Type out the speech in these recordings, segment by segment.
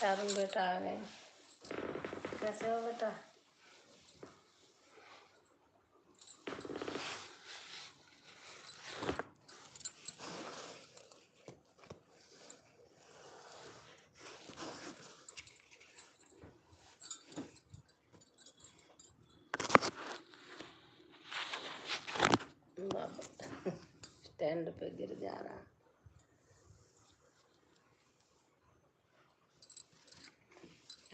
तारुण बेटा आ गए। कैसे हो बेटा? स्टैंड पे गिर जा रहा।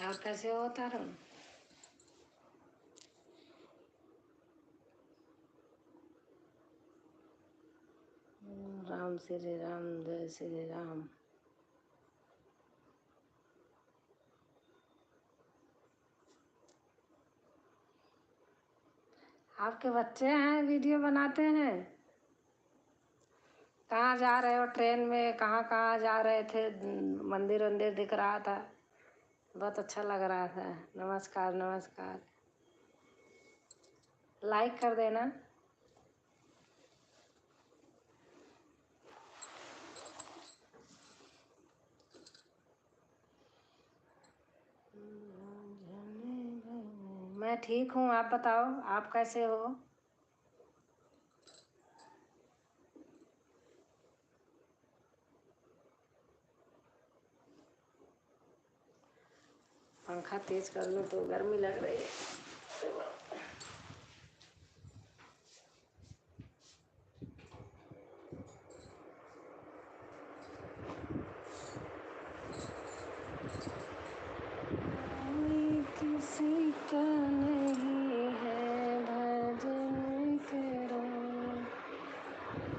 और कैसे हो तारुण? राम श्री राम, जय श्री राम। आपके बच्चे हैं, वीडियो बनाते हैं? कहाँ जा रहे हो? ट्रेन में कहाँ कहाँ जा रहे थे? मंदिर वंदिर दिख रहा था, बहुत अच्छा लग रहा था। नमस्कार नमस्कार। लाइक कर देना। मैं ठीक हूँ, आप बताओ, आप कैसे हो? पंखा तेज कर लूँ तो गर्मी लग रही है। किसी का नहीं है भजन करो,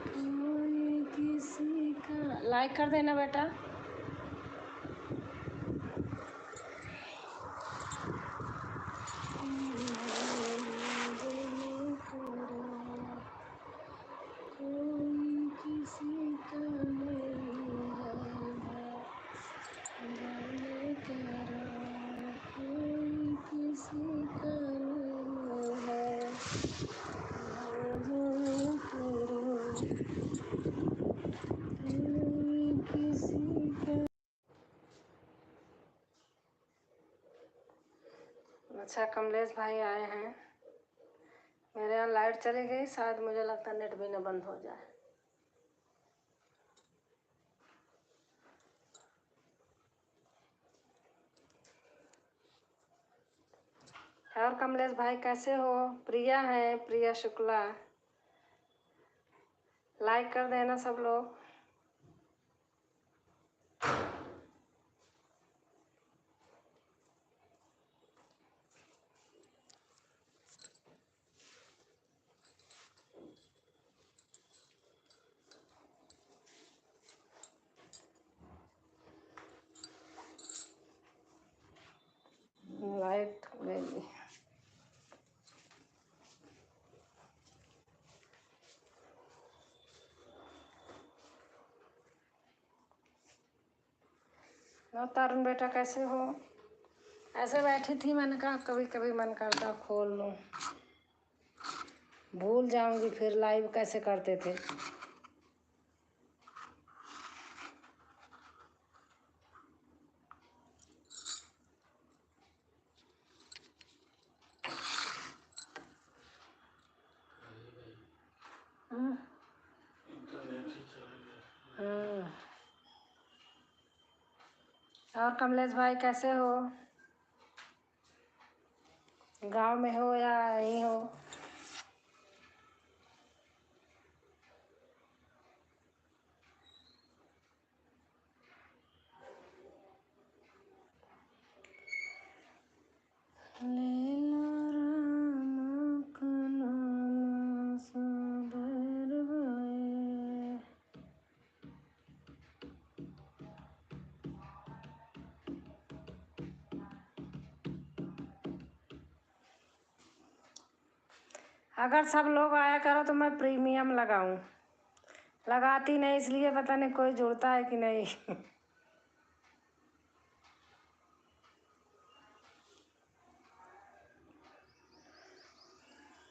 कोई किसी का। लाइक कर देना बेटा। कोई किसी का नहीं है भजन करो, कोई किसी का नहीं है भजन करो, कोई किसी का। अच्छा, कमलेश भाई आए हैं। मेरे यहाँ लाइट चली गई, शायद मुझे लगता है नेट भी न बंद हो जाए। और कमलेश भाई कैसे हो? प्रिया है, प्रिया शुक्ला। लाइक कर देना सब लोग। लाइट गई। और तारुण बेटा कैसे हो? ऐसे बैठी थी, मैंने कहा कभी कभी मन करता खोल लूं, भूल जाऊंगी फिर लाइव कैसे करते थे। हम्म। और कमलेश भाई कैसे हो? गांव में हो या यहीं हो? ले लो राम का नाम सबर गए। अगर सब लोग आया करो तो मैं प्रीमियम लगाऊं। लगाती नहीं, इसलिए पता नहीं कोई जुड़ता है कि नहीं।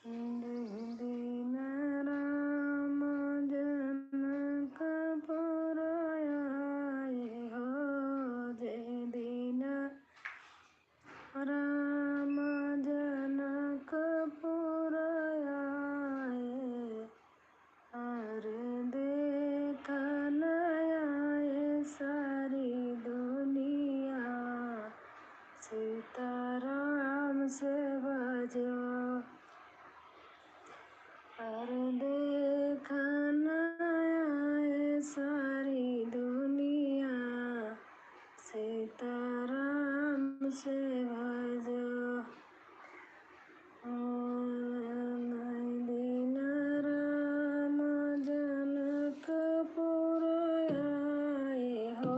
दीन राम जनक पुराया हो, जय दीन पर देखा न आए सारी दुनिया, सीताराम से भजो। दिन राम जनकपुर आए हो,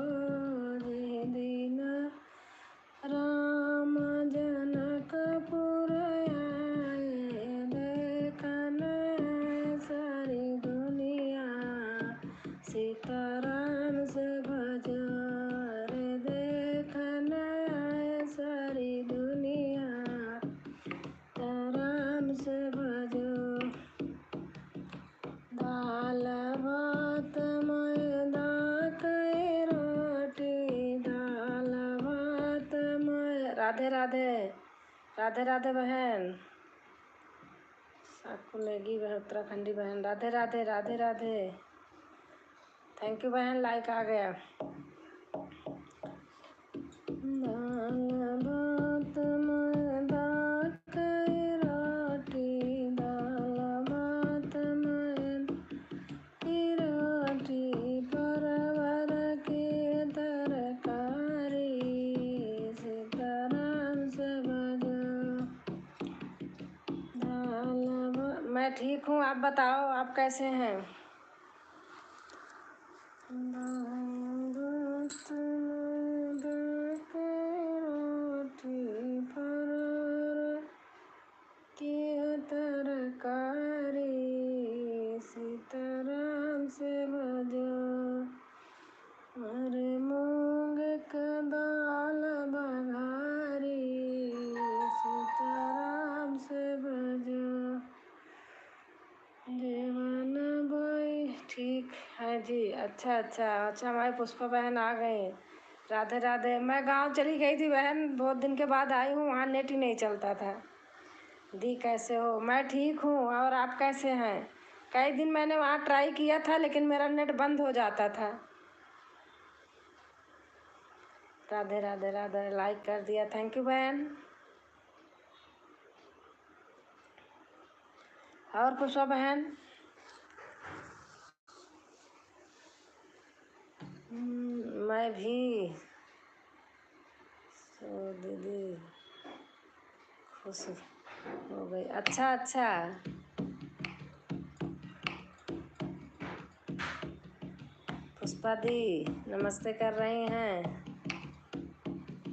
दिन राम जनकपुर आए, देखन सारी दुनिया, सीताराम से भजो। रे देखन सारी दुनिया, सीताराम से भजो। दाल भात मैदा कई रोटी, दाल भात मैं। राधे राधे, राधे राधे बहन, साकुलेगी बहन, उत्तराखंडी बहन, राधे राधे, राधे राधे। थैंक यू बहन, लाइक आ गया। दाल भात मैदा कई रोटी, दाल भात मैदा की रोटी, परवर की तरकारी, सीताराम से भजो। मैं ठीक हूँ, आप बताओ आप कैसे हैं? रोटी परवर की तरकारी, सीताराम से भजो। अरे मूंग का दाल बघारी, सीताराम से भजो। जीवन भाई ठीक है जी, अच्छा अच्छा अच्छा। हमारी पुष्पा बहन आ गई, राधे राधे। मैं गांव चली गई थी बहन, बहुत दिन के बाद आई हूँ, वहाँ नेट ही नहीं चलता था। दी कैसे हो? मैं ठीक हूँ, और आप कैसे हैं? कई दिन मैंने वहाँ ट्राई किया था लेकिन मेरा नेट बंद हो जाता था। राधे राधे राधे, लाइक कर दिया, थैंक यू बहन। और पुष्पा बहन? मैं भी सो दीदी खुश हो गई। अच्छा अच्छा, पुष्पा दी नमस्ते कर रही हैं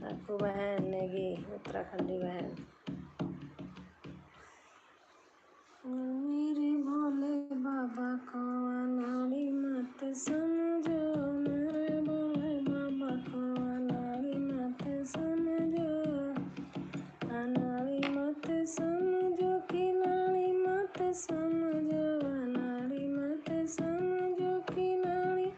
आपको बहन, नेगी उत्तराखंडी बहन। मेरे भोले बाबा को अनाड़ी मत समझो, मेरे भोले बाबा को अनाड़ी मत समझो, अनाड़ी मत समझो, खिलाड़ी मत समझो, अनाड़ी मत समझो, खिलाड़ी।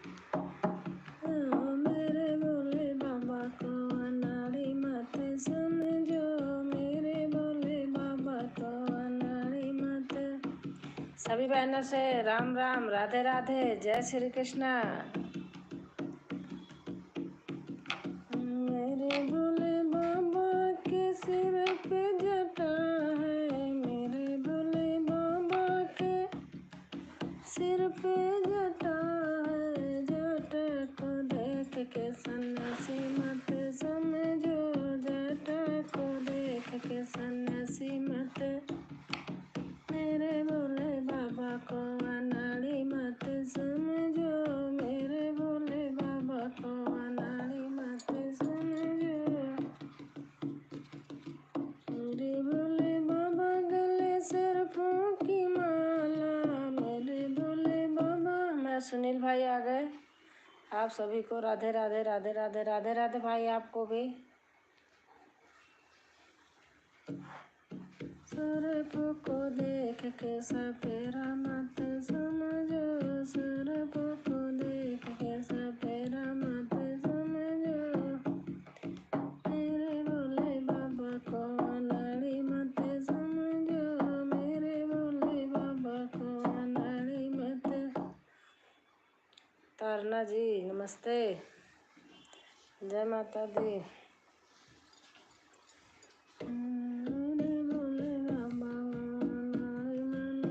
मेरे भोले बाबा को अनाड़ी मत समझो, मेरे भोले बाबा को अनाड़ी मत। सभी बहनों से राम राम, राधे राधे, जय श्री कृष्णा। मेरे भोले बाबा के सिर पे जटा है, मेरे भोले बाबा के सिर पे जटा है, जटा को देख के सन्यासी मत समझो, जटा को देख के सन्यासी मत। मेरे भोले बाबा को अनाड़ी मत समझो, मेरे भोले बाबा को अनाड़ी मत समझो। मेरे भोले बाबा गले सरफों की माला, मेरे भोले बाबा। मैं सुनील भाई आ गए, आप सभी को राधे राधे, राधे राधे, राधे राधे भाई आपको भी। सरफों को देख के सपेरा मत समझो, सरफों को देख के सपेरा मत समझो। मेरे भोले बाबा को अनाड़ी मत समझो, मेरे भोले बाबा को अनाड़ी मत। तारना जी नमस्ते, जय माता दी। मेरे भोले बाबा अनाड़ी मत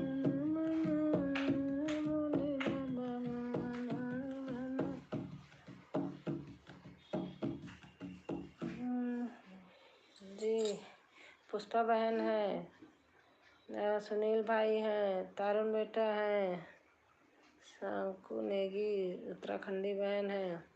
पुष्पा बहन है, सुनील भाई हैं, तारुण बेटा है, सांकू नेगी उत्तराखंडी बहन है।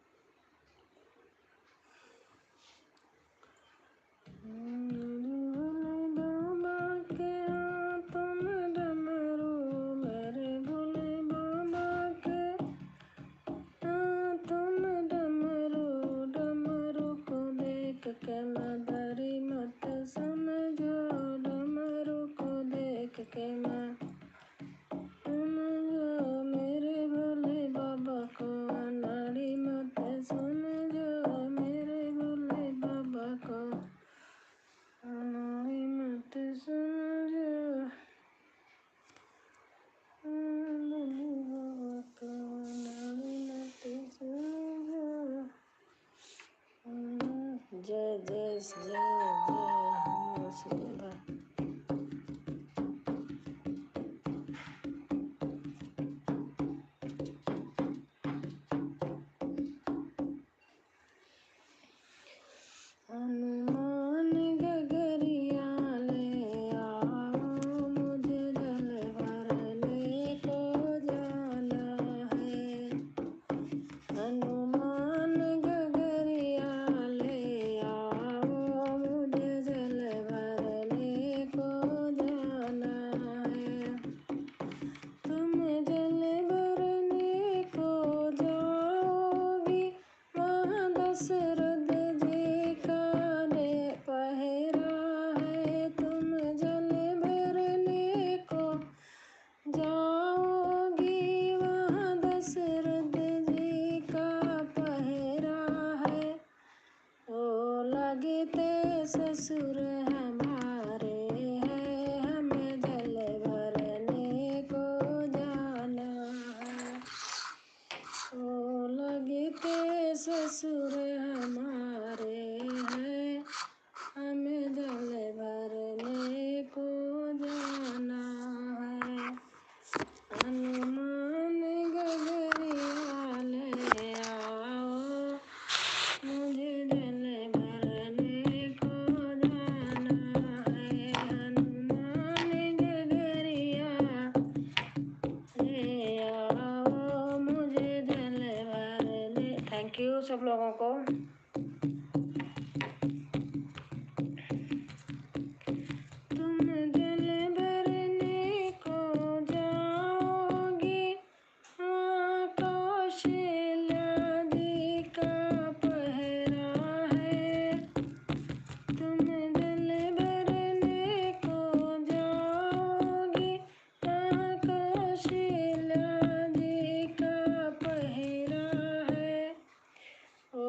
जय जय जय जय सुनील भाई। हनुमान गगरिया ले आओ, मुझे जल भरने को जाना है। हनुमान गगरिया ले आओ, मुझे जल भरने को जाना है। तुम जल भरने को जाओगी, वहाँ दशरथ जी का ने पहरा है। तुम जल भरने को जाओगी, वहाँ दशरथ जी का पहरा है। ओ लगते ससुर हमारे हैं, हमें जल भरने को जाना है। ओ लगते ससुर हमारे हैं, हमें जल भरने को जाना है। हनुमान गगरिया ले आओ, मुझे जल भरने को जाना है। हनुमान गगरिया ले आओ, मुझे जल भरने। थैंक यू सब लोगों को। तुम जल भरने को जाओगी, वहाँ कौशल्या जी का पहरा है। तुम जल भरने को जाओगी, वहाँ कौशल्या जी का पहरा है। ओ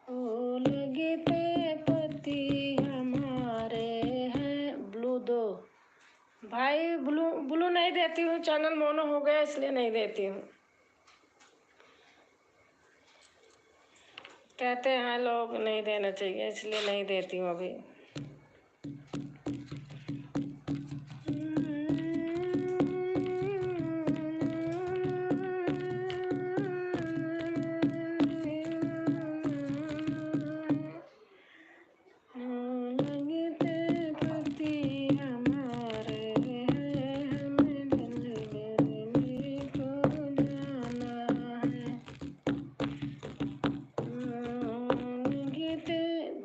ओ लगते पति हमारे हैं। ब्लू दो भाई, ब्लू ब्लू नहीं देती हूँ, चैनल मोनो हो गया इसलिए नहीं देती हूँ। कहते हैं लोग नहीं देना चाहिए, इसलिए नहीं देती हूँ अभी।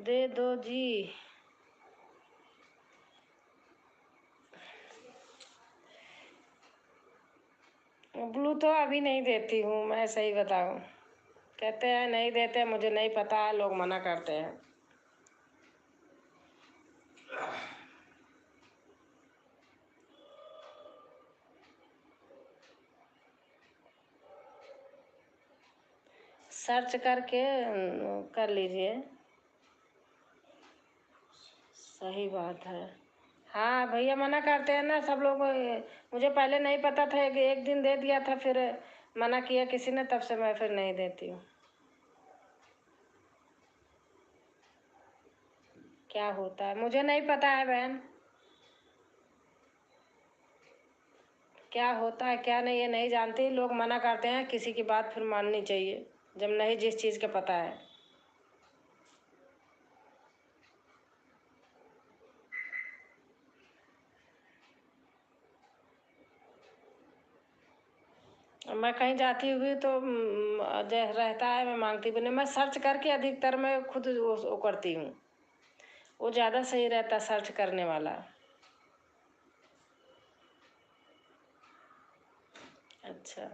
दे दो जी। ब्लू तो अभी नहीं देती हूँ, मैं सही बताऊँ। कहते हैं नहीं देते, मुझे नहीं पता है, लोग मना करते हैं। सर्च करके कर लीजिए। सही बात है। हाँ भैया मना करते हैं ना सब लोग। मुझे पहले नहीं पता था कि एक दिन दे दिया था, फिर मना किया किसी ने, तब से मैं फिर नहीं देती हूँ। क्या होता है मुझे नहीं पता है बहन, क्या होता है क्या नहीं ये नहीं जानती। लोग मना करते हैं, किसी की बात फिर माननी चाहिए जब नहीं जिस चीज़ का पता है। मैं कहीं जाती हुई तो रहता है, मैं मांगती भी नहीं, मैं सर्च करके अधिकतर मैं खुद वो करती हूँ। वो ज़्यादा सही रहता सर्च करने वाला। अच्छा,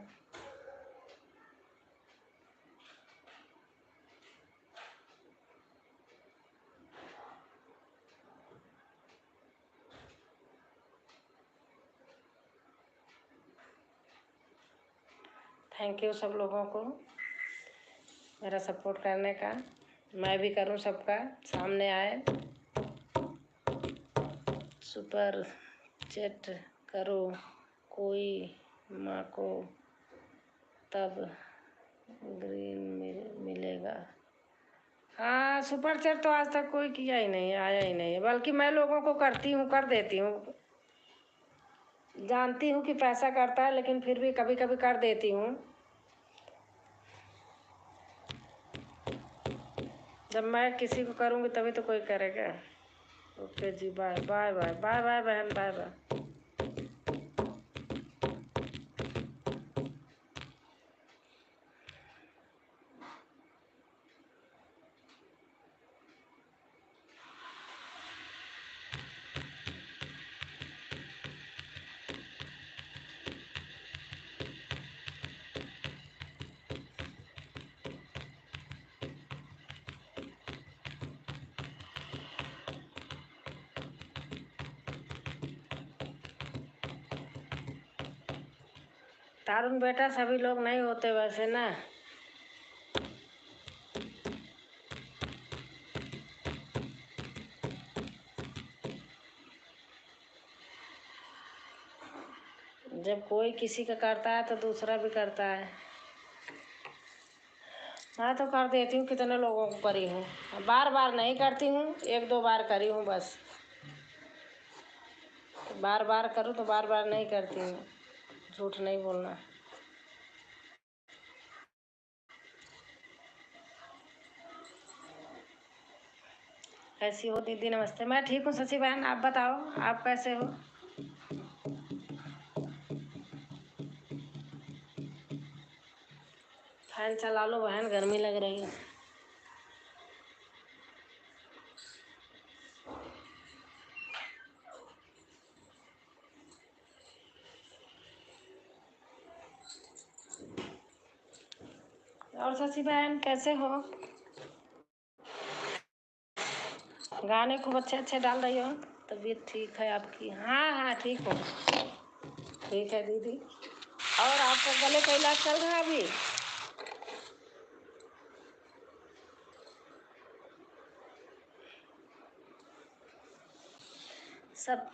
थैंक यू सब लोगों को मेरा सपोर्ट करने का। मैं भी करूं सबका, सामने आए, सुपर चैट करो कोई माँ को, तब ग्रीन मिलेगा। हाँ सुपर चैट तो आज तक कोई किया ही नहीं है, आया ही नहीं है, बल्कि मैं लोगों को करती हूँ, कर देती हूँ। जानती हूँ कि पैसा करता है, लेकिन फिर भी कभी कभी कर देती हूँ। जब मैं किसी को करूँगी तभी तो कोई करेगा। Okay ji, bye bye bye bye bye बहन, बाय बाय। तारुण बेटा सभी लोग नहीं होते वैसे ना। जब कोई किसी का करता है तो दूसरा भी करता है। मैं तो कर देती हूँ, कितने लोगों को करी हूँ, बार बार नहीं करती हूँ, एक दो बार करी हूँ बस। बार बार करूँ तो बार बार नहीं करती हूँ, झूठ नहीं बोलना। कैसी हो दीदी? नमस्ते, मैं ठीक हूँ शशि बहन, आप बताओ आप कैसे हो? फैन चला लो बहन, गर्मी लग रही है। और शशि बहन कैसे हो? गाने खूब अच्छे अच्छे डाल रही हो। तबीयत ठीक है आपकी? हाँ हाँ ठीक हो। ठीक है दीदी। और आपका गले का इलाज चल रहा है अभी? सब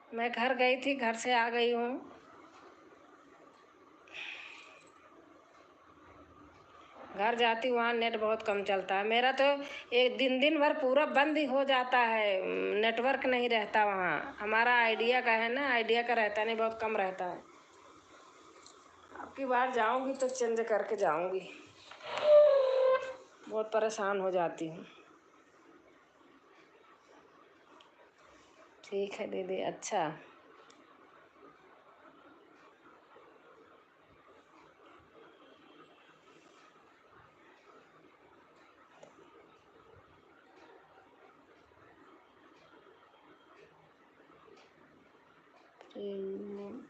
मैं घर गई थी, घर से आ गई हूँ। घर जाती हूँ, वहाँ नेट बहुत कम चलता है मेरा तो। एक दिन भर पूरा बंद ही हो जाता है, नेटवर्क नहीं रहता वहाँ। हमारा आइडिया का है ना, आइडिया का रहता नहीं, बहुत कम रहता है। अब की बार जाऊँगी तो चेंज करके जाऊँगी, बहुत परेशान हो जाती हूँ। ठीक है दीदी, अच्छा।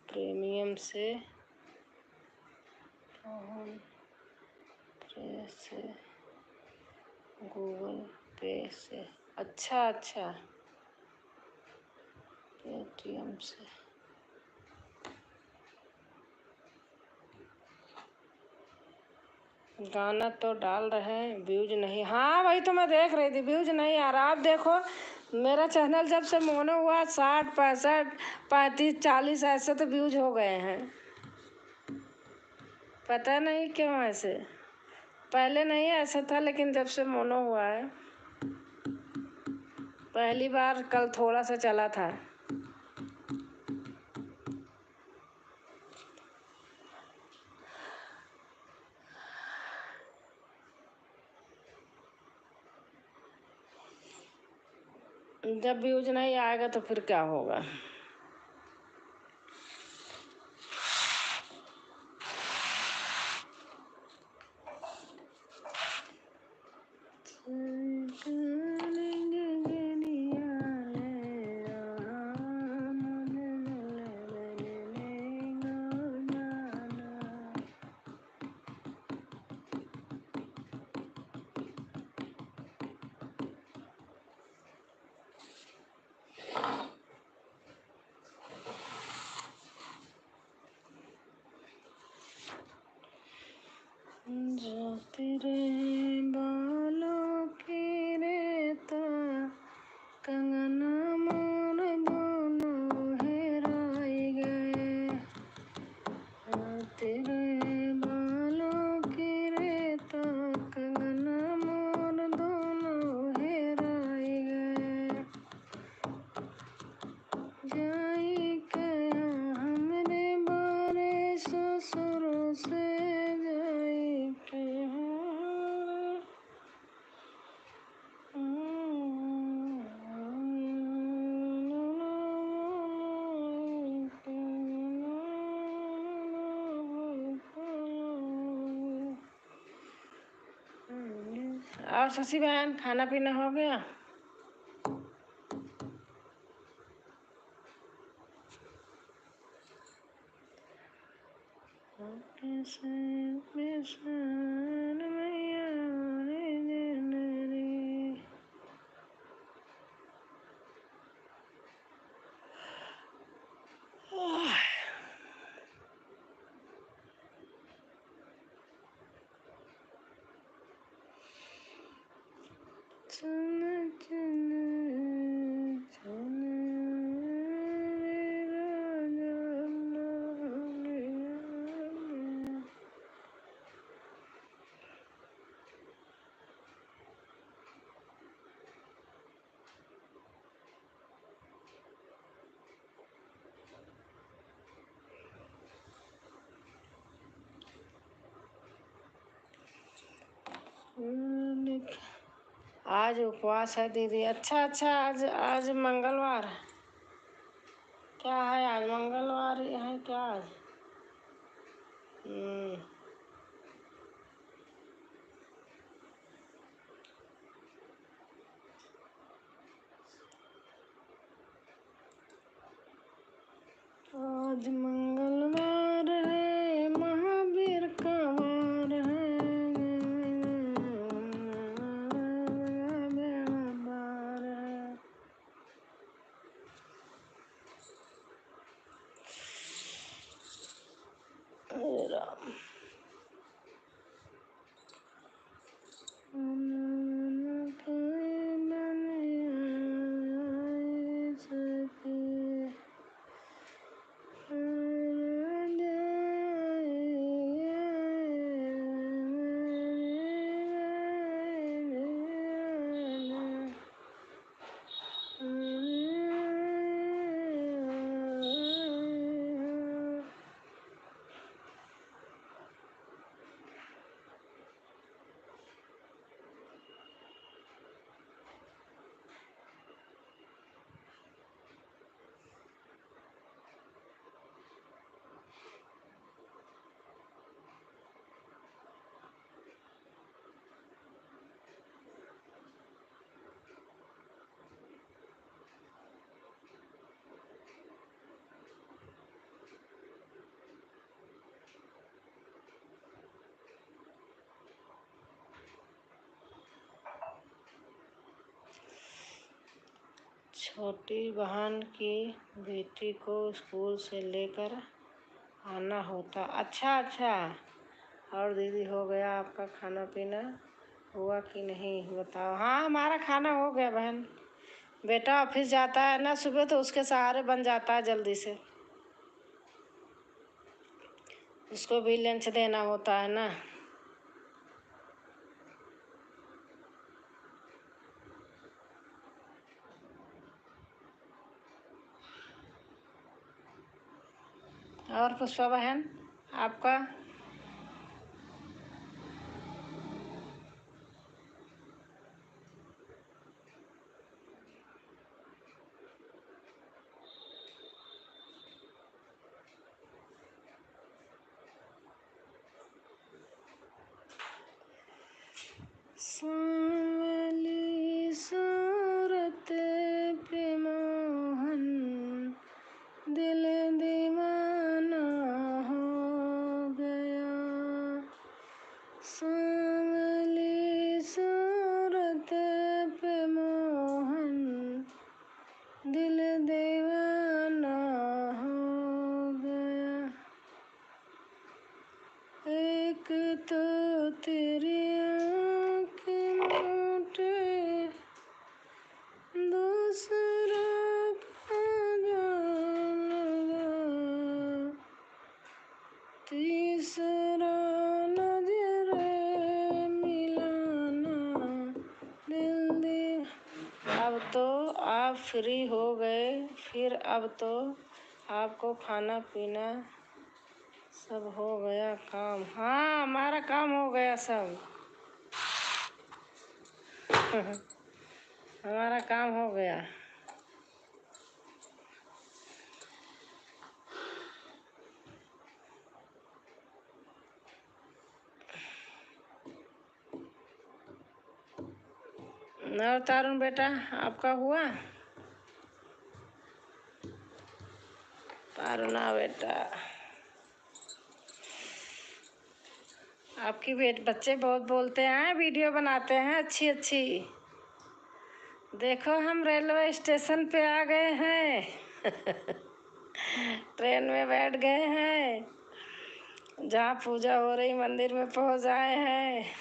प्रीमियम से फोन पे से गूगल पे से, अच्छा अच्छा, पेटीएम से। गाना तो डाल रहे हैं, व्यूज नहीं। हाँ वही तो मैं देख रही थी, व्यूज नहीं आ रहा। आप देखो मेरा चैनल जब से मोनो हुआ 60 65 35 40 ऐसे तो व्यूज हो गए हैं। पता नहीं क्यों ऐसे, पहले नहीं ऐसा था, लेकिन जब से मोनो हुआ है। पहली बार कल थोड़ा सा चला था। जब व्यूज नहीं आएगा तो फिर क्या होगा। जो तेरे बालों की रेता कंगना मोर दोनों हेराई गए। तेरे बालों की रेता कंगना मोर दोनों हेराई गए। जाई कया हमरे बारे ससुरों से जाई कया। और शशि बहन, खाना पीना हो गया? आज उपवास है दीदी। अच्छा अच्छा, आज आज मंगलवार है। क्या है आज, मंगलवार है क्या आज? आज मंगलवार है, महावीर का वार है। बेड़ा पार है। हे राम। छोटी बहन की बेटी को स्कूल से लेकर आना होता। अच्छा अच्छा। और दीदी, हो गया आपका खाना पीना? हुआ कि नहीं बताओ। हाँ, हमारा खाना हो गया बहन। बेटा ऑफिस जाता है ना सुबह, तो उसके सहारे बन जाता है जल्दी से। उसको भी लंच देना होता है ना। और पुष्पा बहन, आपका? सांवली सूरत पे मोहन, दिल दीवाना हो गया। सांवली सूरत पे मोहन, दिल दीवाना हो गया। एक तो तेरी आँख मोटे, दूसरा जान लगा, तीसरा नजरे मिलाना दिल दे। अब तो आप फ्री हो गए, फिर अब तो आपको खाना पीना सब हो गया काम? हाँ, हमारा काम हो गया सब। हमारा काम हो गया। और तारुण बेटा, आपका हुआ? तारुणा बेटा, आपकी बच्चे बहुत बोलते हैं, वीडियो बनाते हैं अच्छी अच्छी। देखो, हम रेलवे स्टेशन पे आ गए हैं। ट्रेन में बैठ गए हैं, जहाँ पूजा हो रही मंदिर में पहुँच आए हैं।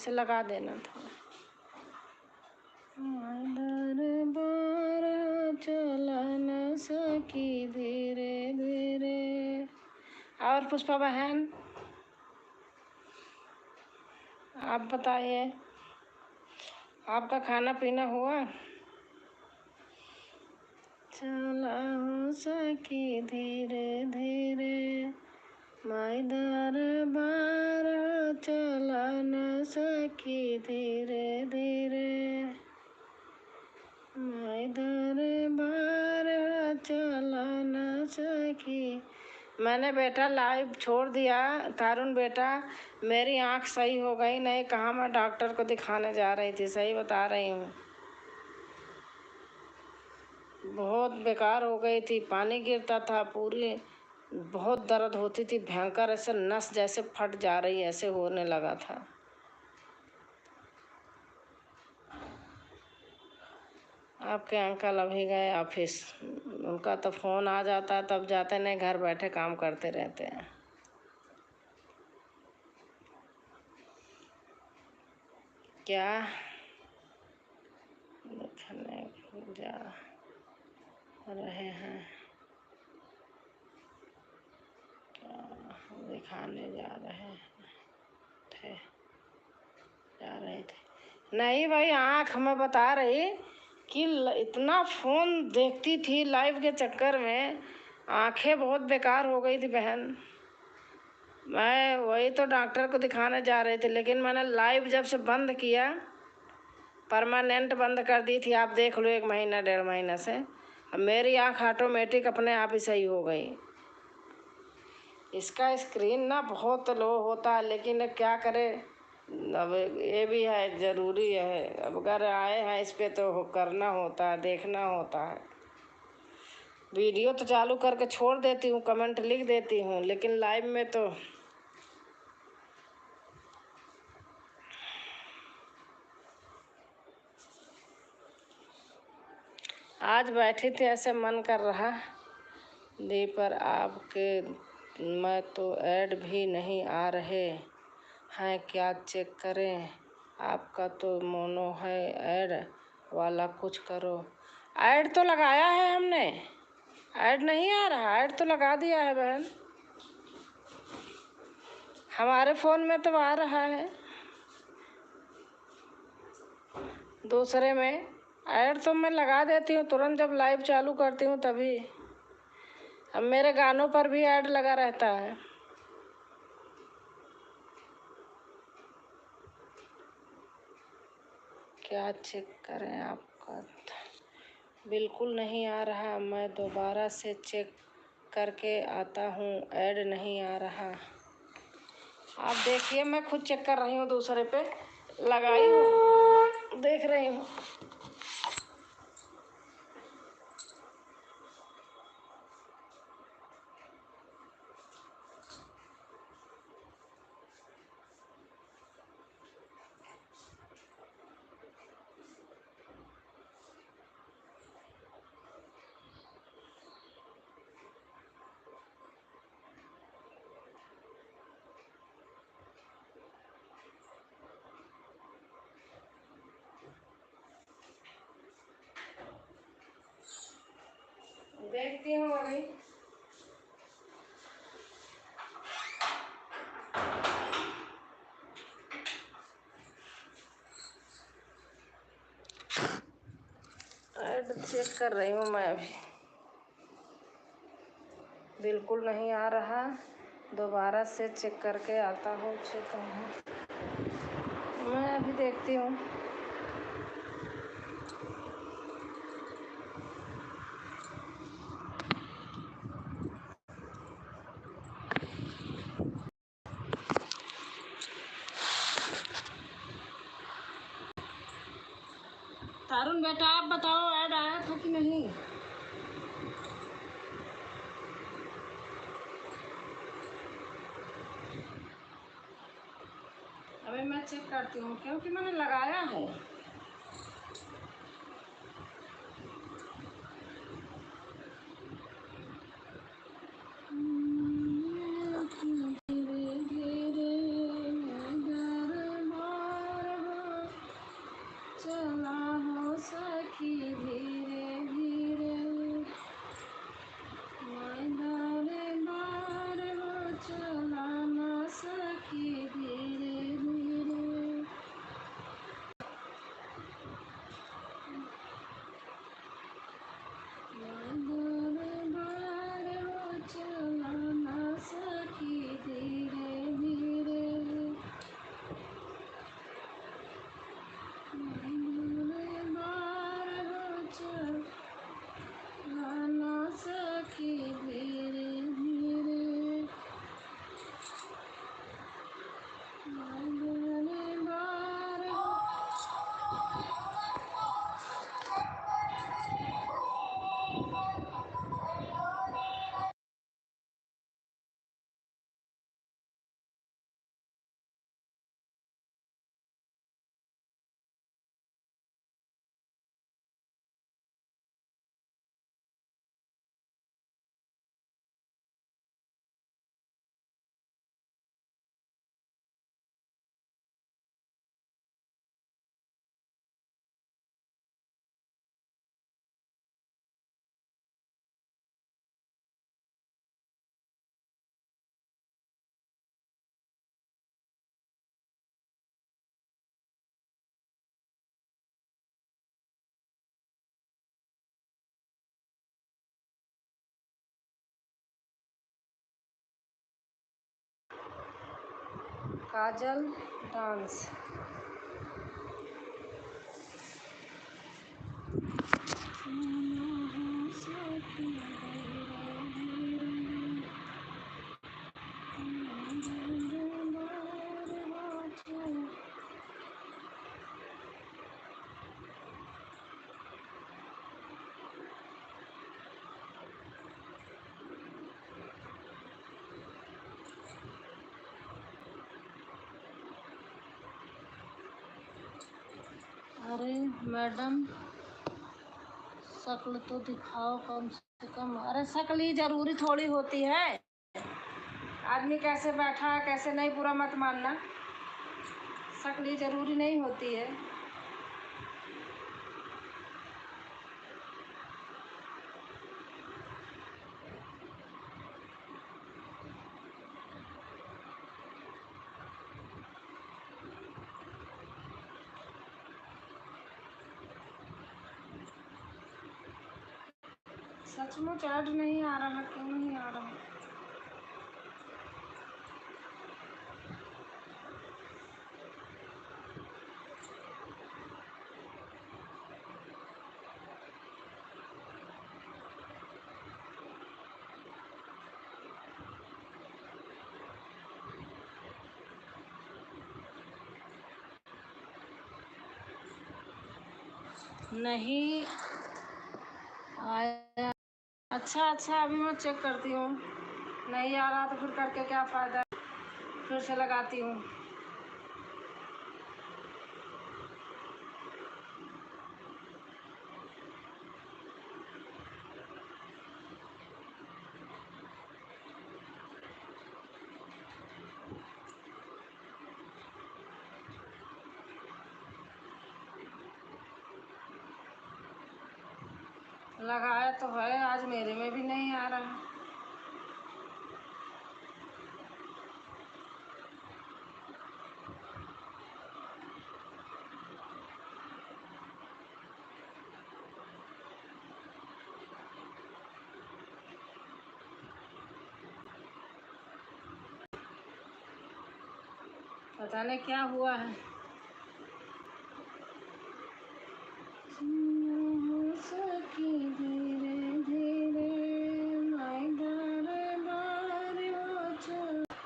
ऐसे लगा देना थोड़ा। दरबार चला न सकी धीरे धीरे। और पुष्पा बहन आप बताइए, आपका खाना पीना हुआ? चला सकी धीरे धीरे, माई दरबार चला न सकी धीरे धीरे, माई दरबार चला न सकी। मैंने बेटा लाइव छोड़ दिया तारुण बेटा, मेरी आँख सही हो गई, नहीं कहाँ मैं डॉक्टर को दिखाने जा रही थी, सही बता रही हूँ। बहुत बेकार हो गई थी, पानी गिरता था, पूरी बहुत दर्द होती थी भयंकर, ऐसे नस जैसे फट जा रही ऐसे होने लगा था। आपके अंकल अभी गए ऑफिस, उनका तो फ़ोन आ जाता है तब जाते, नहीं घर बैठे काम करते रहते हैं। क्या दिखाने जा रहे हैं, क्या दिखाने जा रहे थे, जा रहे थे? नहीं भाई, आँख मैं बता रही कि इतना फ़ोन देखती थी लाइव के चक्कर में, आंखें बहुत बेकार हो गई थी बहन। मैं वही तो डॉक्टर को दिखाने जा रही थी, लेकिन मैंने लाइव जब से बंद किया, परमानेंट बंद कर दी थी, आप देख लो 1 महीना 1.5 महीना से, अब मेरी आँख ऑटोमेटिक अपने आप ही सही हो गई। इसका स्क्रीन ना बहुत लो होता है, लेकिन अब क्या करे, अब ये भी है, ज़रूरी है, अब अगर आए हैं इस पे तो करना होता है, देखना होता है। वीडियो तो चालू करके छोड़ देती हूँ, कमेंट लिख देती हूँ, लेकिन लाइव में तो आज बैठी थी, ऐसे मन कर रहा दी पर आपके मैं तो ऐड भी नहीं आ रहे हैं, क्या चेक करें? आपका तो मोनो है ऐड वाला, कुछ करो। ऐड तो लगाया है हमने, ऐड नहीं आ रहा? ऐड तो लगा दिया है बहन, हमारे फ़ोन में तो आ रहा है, दूसरे में ऐड तो मैं लगा देती हूँ तुरंत जब लाइव चालू करती हूँ तभी। अब मेरे गानों पर भी ऐड लगा रहता है। क्या चेक करें? आपका बिल्कुल नहीं आ रहा, मैं दोबारा से चेक करके आता हूँ, ऐड नहीं आ रहा। आप देखिए, मैं खुद चेक कर रही हूँ, दूसरे पे लगाई हूँ, देख रही हूँ। देखती हूँ अभी। ऐड चेक कर रही हूँ मैं अभी, बिल्कुल नहीं आ रहा, दोबारा से चेक करके आता हूँ, चेक हूँ मैं अभी, देखती हूँ। तारुण बेटा आप बताओ, ऐड आया था कि नहीं? अभी मैं चेक करती हूँ, क्योंकि मैंने लगाया है। काजल डांस। अरे मैडम, शक्ल तो दिखाओ कम से कम। अरे शक्ल ही जरूरी थोड़ी होती है, आदमी कैसे बैठा है कैसे नहीं पूरा मत मानना, शक्ल ही जरूरी नहीं होती है। सचमुच ऐड नहीं आ रहा, क्यों नहीं आ रहा? नहीं आया। अच्छा अच्छा, अभी मैं चेक करती हूँ। नहीं आ रहा तो फिर करके क्या फ़ायदा, फिर से लगाती हूँ। लगाया तो है, आज मेरे में भी नहीं आ रहा। पता नहीं क्या हुआ है। सखी धीरे धीरे माई दरबार हो चलाना,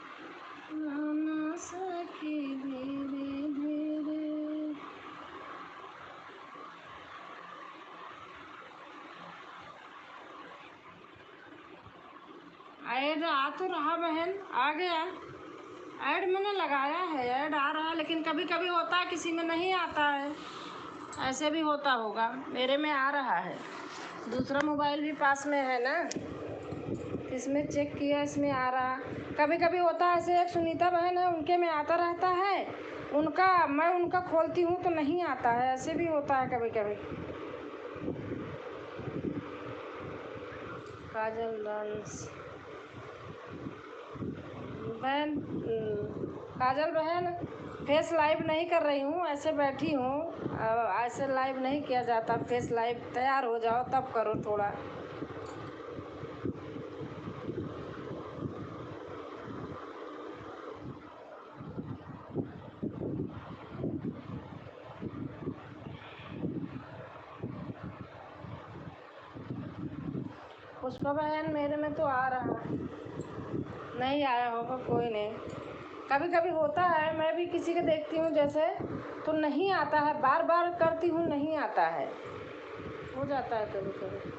सखी धीरे धीरे। ऐड आ तो रहा बहन, आ गया। ऐड मैंने लगाया है, ऐड आ रहा है, लेकिन कभी कभी होता है किसी में नहीं आता है। ऐसे भी होता होगा, मेरे में आ रहा है। दूसरा मोबाइल भी पास में है ना, इसमें चेक किया, इसमें आ रहा। कभी कभी होता है, ऐसे एक सुनीता बहन है, उनके में आता रहता है, उनका मैं उनका खोलती हूँ तो नहीं आता है। ऐसे भी होता है कभी कभी। काजल डांस बहन, काजल बहन, फेस लाइव नहीं कर रही हूँ, ऐसे बैठी हूँ। ऐसे लाइव नहीं किया जाता, फेस लाइव तैयार हो जाओ तब करो थोड़ा। पुष्पा बहन, मेरे में तो आ रहा है। नहीं आया होगा, कोई नहीं। कभी कभी होता है, मैं भी किसी के देखती हूँ जैसे, तो नहीं आता है, बार बार करती हूँ नहीं आता है, हो जाता है कभी कभी।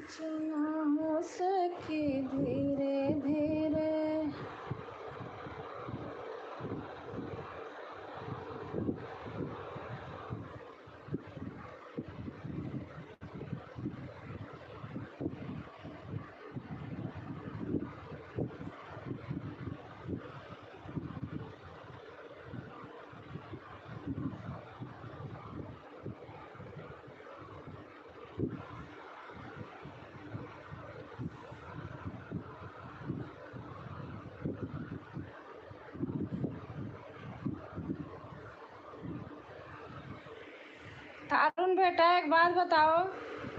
चला हो सकी धीरे धीरे। अरुण बेटा एक बात बताओ,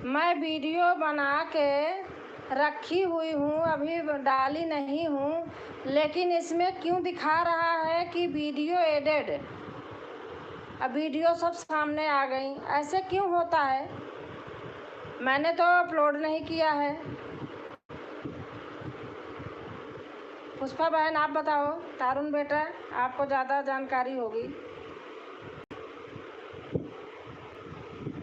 मैं वीडियो बना के रखी हुई हूँ, अभी डाली नहीं हूँ, लेकिन इसमें क्यों दिखा रहा है कि वीडियो एडेड। अब वीडियो सब सामने आ गई, ऐसे क्यों होता है? मैंने तो अपलोड नहीं किया है। पुष्पा बहन आप बताओ, तारुण बेटा आपको ज़्यादा जानकारी होगी।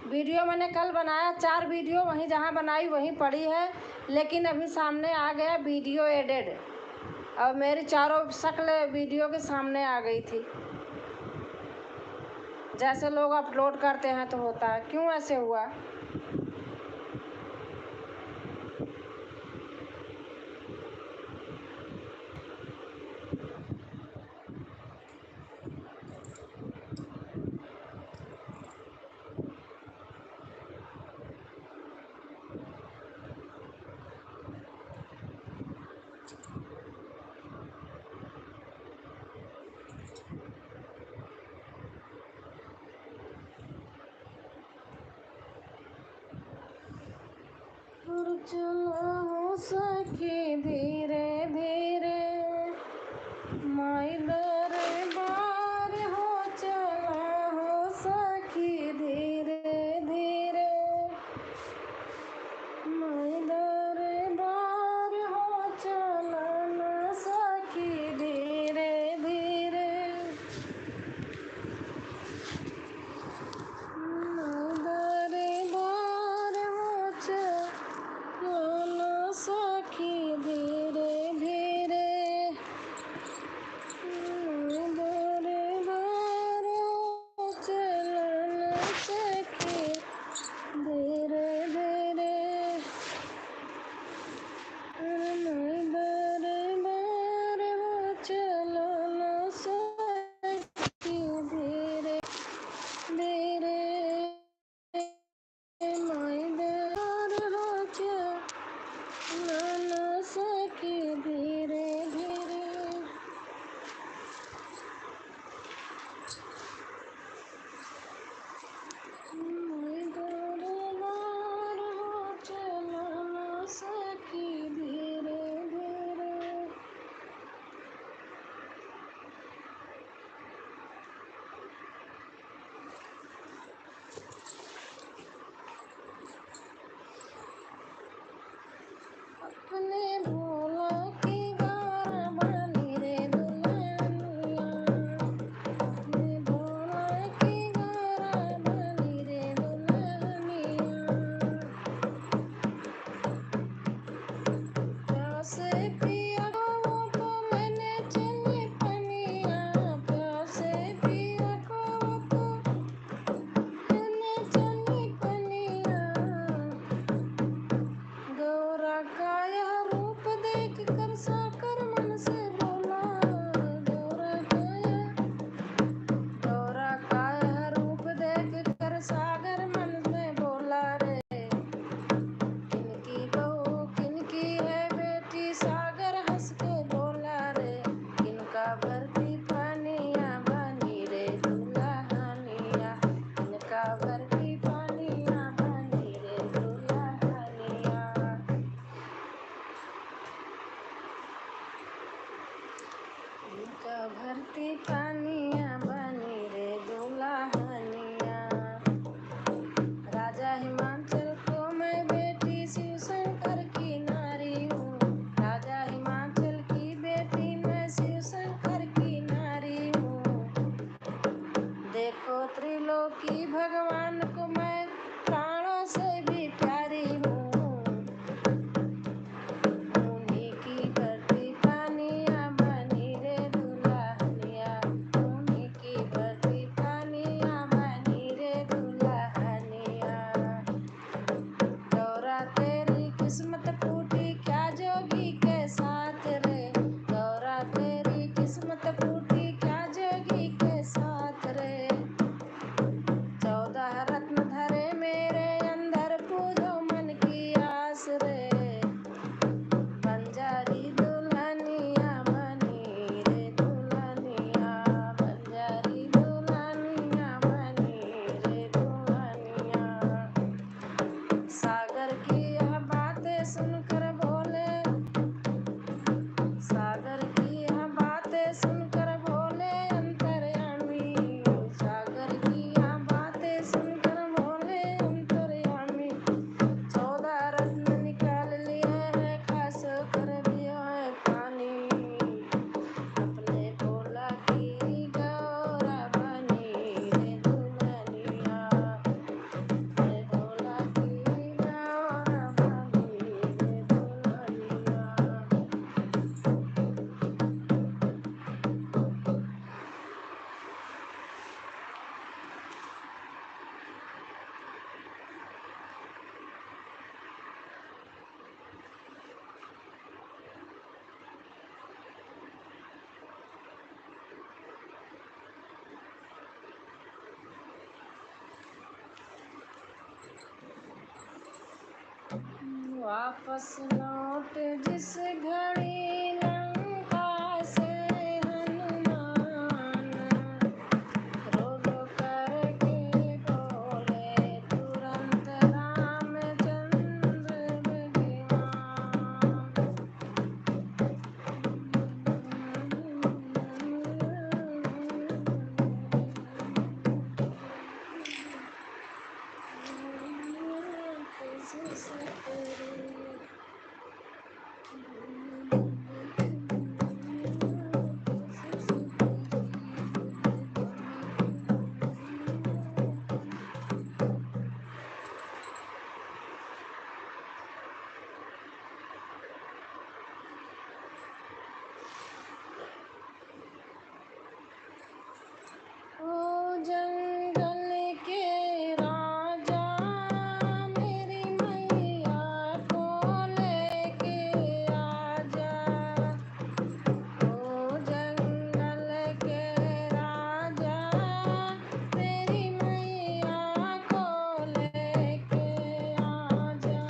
वीडियो मैंने कल बनाया, 4 वीडियो वहीं जहाँ बनाई वहीं पड़ी है, लेकिन अभी सामने आ गया वीडियो एडेड, और मेरी चारों शक्ल वीडियो के सामने आ गई थी। जैसे लोग अपलोड करते हैं तो होता है, क्यों ऐसे हुआ? चलो सखी धीरे धीरे, माई दरबार हो चला हो सखी धीरे धीरे, माई दरबार हो चला न सखी धीरे धीरे, माई दरबार हो चला न सखी धीरे धीरे, दरबार हो चला न सखी धीरे धीरे, दरबार हो चला न सखी धीरे धीरे, माई दरबार हो चला न सखी धीरे धीरे, माई दरबार हो चला न सखी धीरे धीरे। वापस लौट जिस घड़ी लंका से हनुमान, रो रो करके बोले तुरंत रामचंद्र ओ जंगल के राजा मेरी मैया को लेके आजा, ओ जंगल के राजा मेरी मैया को लेके आजा।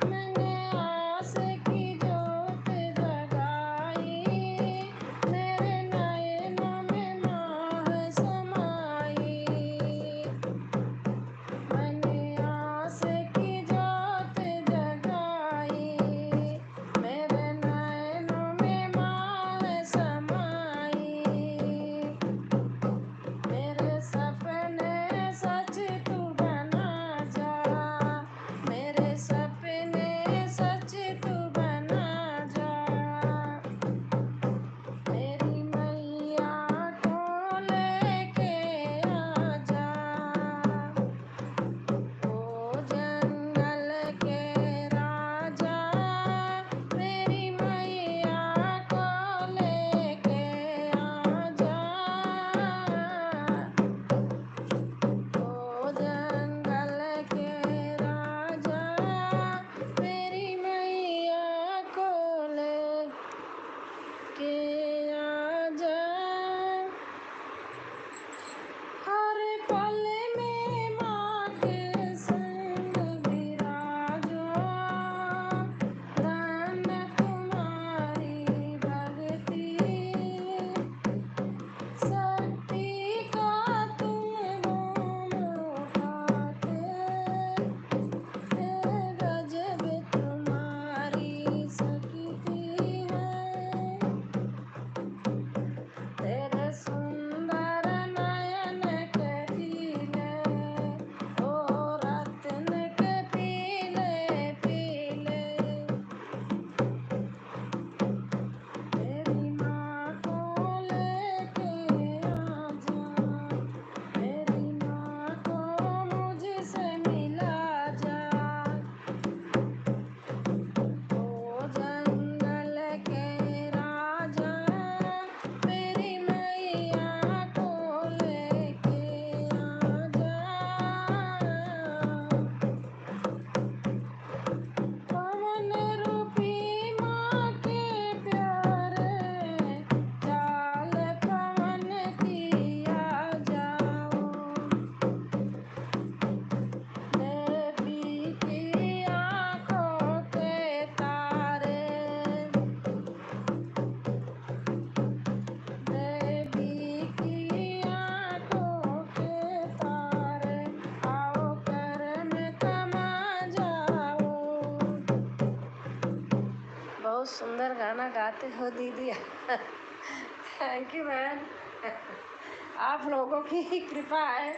मैंने आस की जोत जगाई, मेरे नयनों में माह समाई। मैंने आस की जोत जगाई, मेरे नयनों में माह समाई। मेरे सपने सच तू बना जा, मेरे सपने सच तू बना जा। मेरी मैया को लेके आजा, ओ जंगल के राजा मेरी मैया को लेके आजा, ओ जंगल के राजा मेरी मैया को लेके आजा। हर पल में माँ के संग विराजो, धन तुम्हारी भक्ति, शक्ति का तुम गुण उठाते, गजब तुम्हारी शक्ति है। तेरे सुंदर नयन के पीले, ओ रत्न के पीले पीले। मेरी माँ को लेके आजा, मेरी माँ को मुझसे मिला जा, ओ जंगल के राजा मेरी मैया को लेके आजा। पवन रूपी माँ के प्यारे, चाल पवन किया जाओ, देवी की आँखों के तारे, देवी की आँखों के तारे, आओ करम कमा जाओ। बहुत सुंदर गाना गाते हो दीदी। Thank you ma'am. आप लोगों की कृपा है।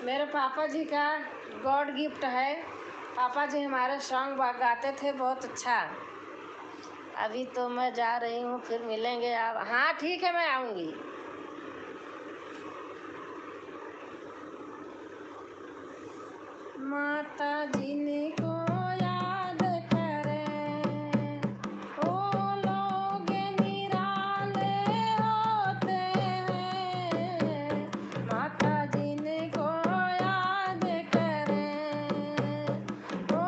मेरे पापा जी का गॉड गिफ्ट है। पापा जी हमारे सॉन्ग गाते थे बहुत अच्छा। अभी तो मैं जा रही हूँ, फिर मिलेंगे आप। हाँ ठीक है, मैं आऊँगी। माता जी ने को याद करें, ओ लोग निराले होते हैं। माता जी ने को याद करें, ओ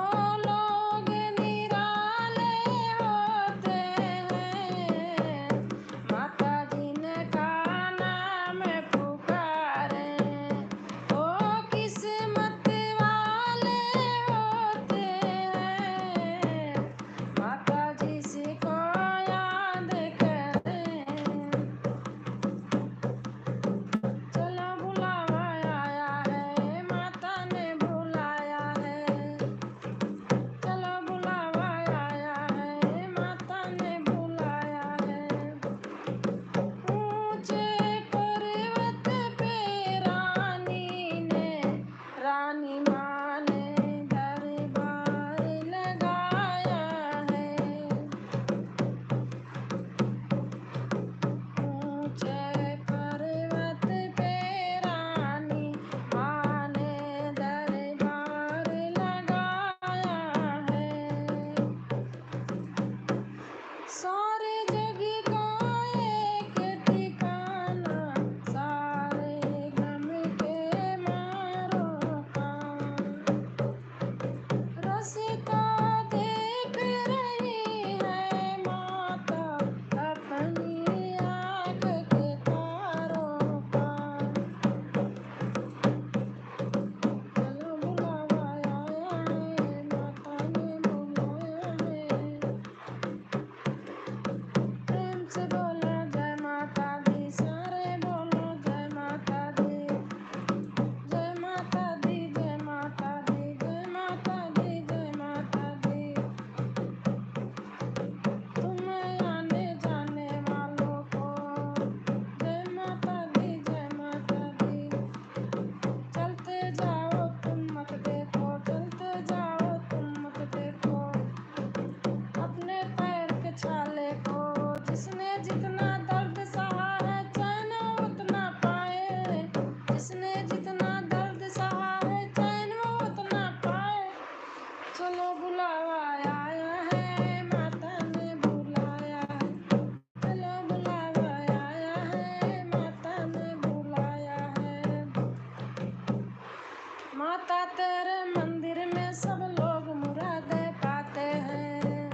माता तेरे मंदिर में सब लोग मुरादें पाते हैं।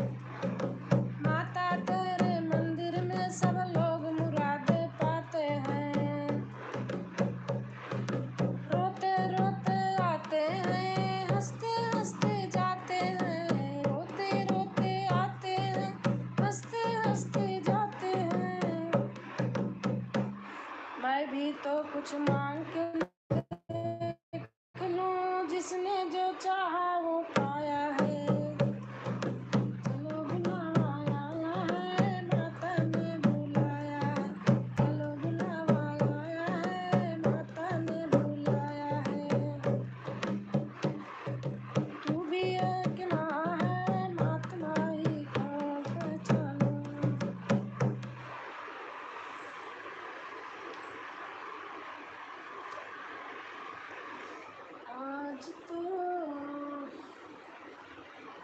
माता तेरे मंदिर में सब लोग मुरादें पाते हैं। रोते रोते आते हैं, हंसते हंसते जाते हैं। रोते रोते आते हैं, हंसते हंसते जाते हैं। मैं भी तो कुछ मांग के लूं, जिसने जो चाहा वो पाया है। चलो बुलावा आया है, माता ने बुलाया है। चलो बुलावा आया है, माता ने बुलाया है। तू भी एक माँ है, महात्मा ही को पहचानो। आज तो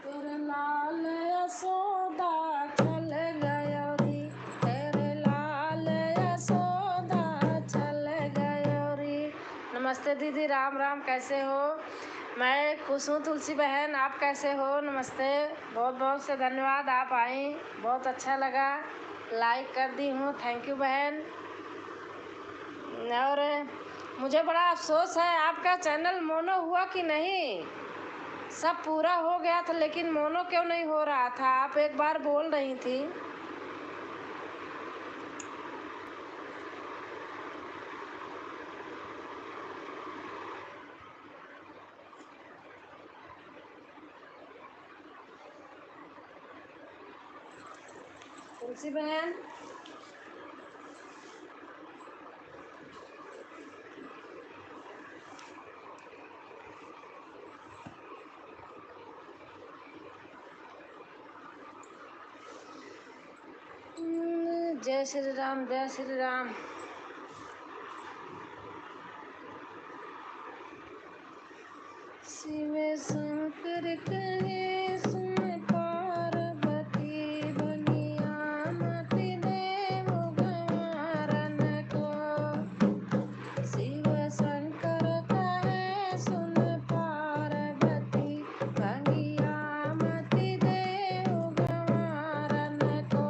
तेरे लाल यशोदा चल गयो री। तेरे लाल यशोदा चल गयो री। नमस्ते दीदी, राम राम, कैसे हो? मैं खुश हूँ तुलसी बहन, आप कैसे हो? नमस्ते, बहुत बहुत से धन्यवाद, आप आई, बहुत अच्छा लगा, लाइक कर दी हूँ, थैंक यू बहन। और मुझे बड़ा अफसोस है, आपका चैनल मोनो हुआ कि नहीं? सब पूरा हो गया था लेकिन मोनो क्यों नहीं हो रहा था? आप एक बार बोल रही थी। तुलसी बहन, जय श्री राम, जय श्री राम। शिव शंकर कहे सुन पार्वती, बनिया मत देव गंवारन को। शिव शंकर कहे सुन पार्वती, बनिया मत देव गंवारन को।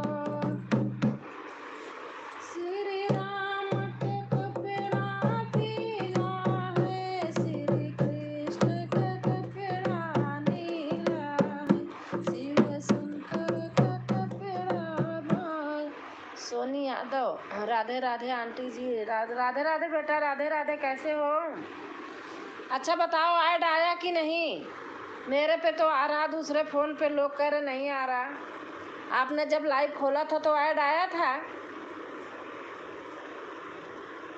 श्री राम के कपड़ा पीला है, श्री कृष्ण के कपड़ा नीला है। शिव शंकर का कपड़ा भाई। सोनी यादव, राधे राधे आंटी जी, राधे राधे बेटा, राधे राधे, कैसे हो? अच्छा बताओ, ऐड आया कि नहीं? मेरे पे तो आ रहा, दूसरे फ़ोन पे लोग कह रहे नहीं आ रहा। आपने जब लाइव खोला था तो ऐड आया था?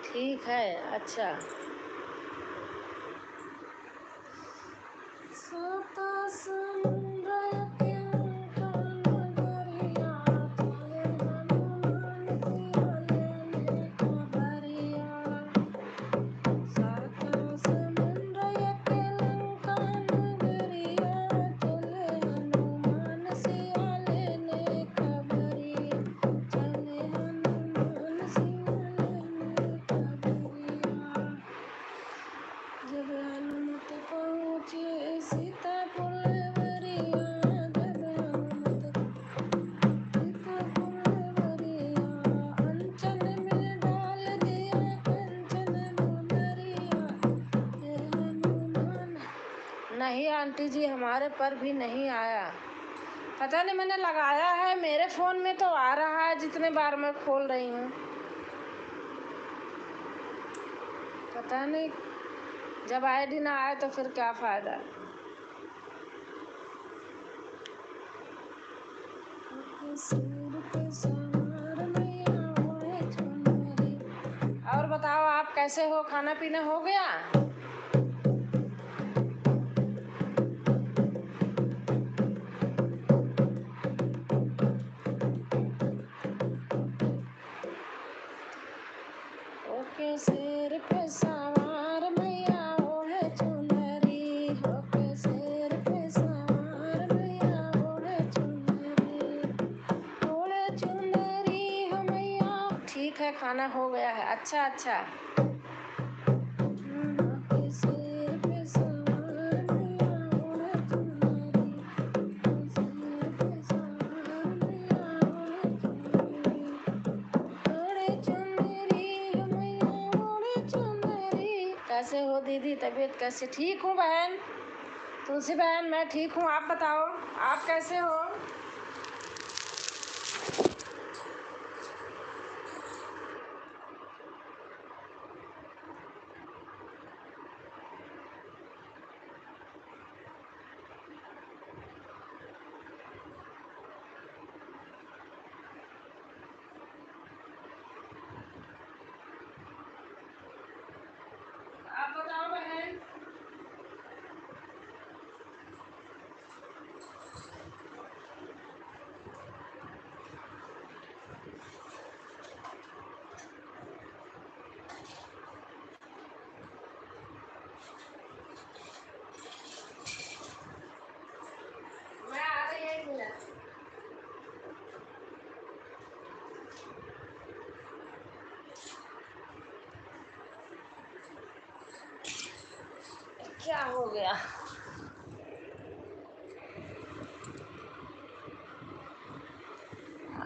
ठीक है, अच्छा। सोता समुंदर के नगरिया, चले हनुमान सिया लेने खबरिया। सोता समुंदर के लंका नगरिया, चले हनुमान सिया लेने खबरिया। चले हनुमान सिया लेने खबरिया। जब हनुमत पहुँचे सीतापुर वरिया, जब हनुमत सीतापुर वरिया, अंचल में डाल दिया कंचन मुनरिया। हे हनुमान। नहीं आंटी जी, हमारे पर भी नहीं आया। पता नहीं, मैंने लगाया है, मेरे फ़ोन में तो आ रहा है जितने बार मैं खोल रही हूँ। पता नहीं, जब आईडी ना आए तो फिर क्या फ़ायदा। सिर पे सवार मैया ओढ़े चुनरी। और बताओ, आप कैसे हो? खाना पीना हो गया? ओके सिर पे सवार मैया ओढ़े चुनरी, ओके सिर पे सवार मैया ओढ़े चुनरी, ओढ़े चुनरी हो मैया। ठीक है, खाना हो गया है, अच्छा अच्छा। ओके सिर पे दीदी तबीयत कैसे? ठीक हूँ बहन। तुलसी बहन मैं ठीक हूँ, आप बताओ आप कैसे हो? आप बताओ बहन। मैं आ रही, 1 मिनट। क्या हो गया?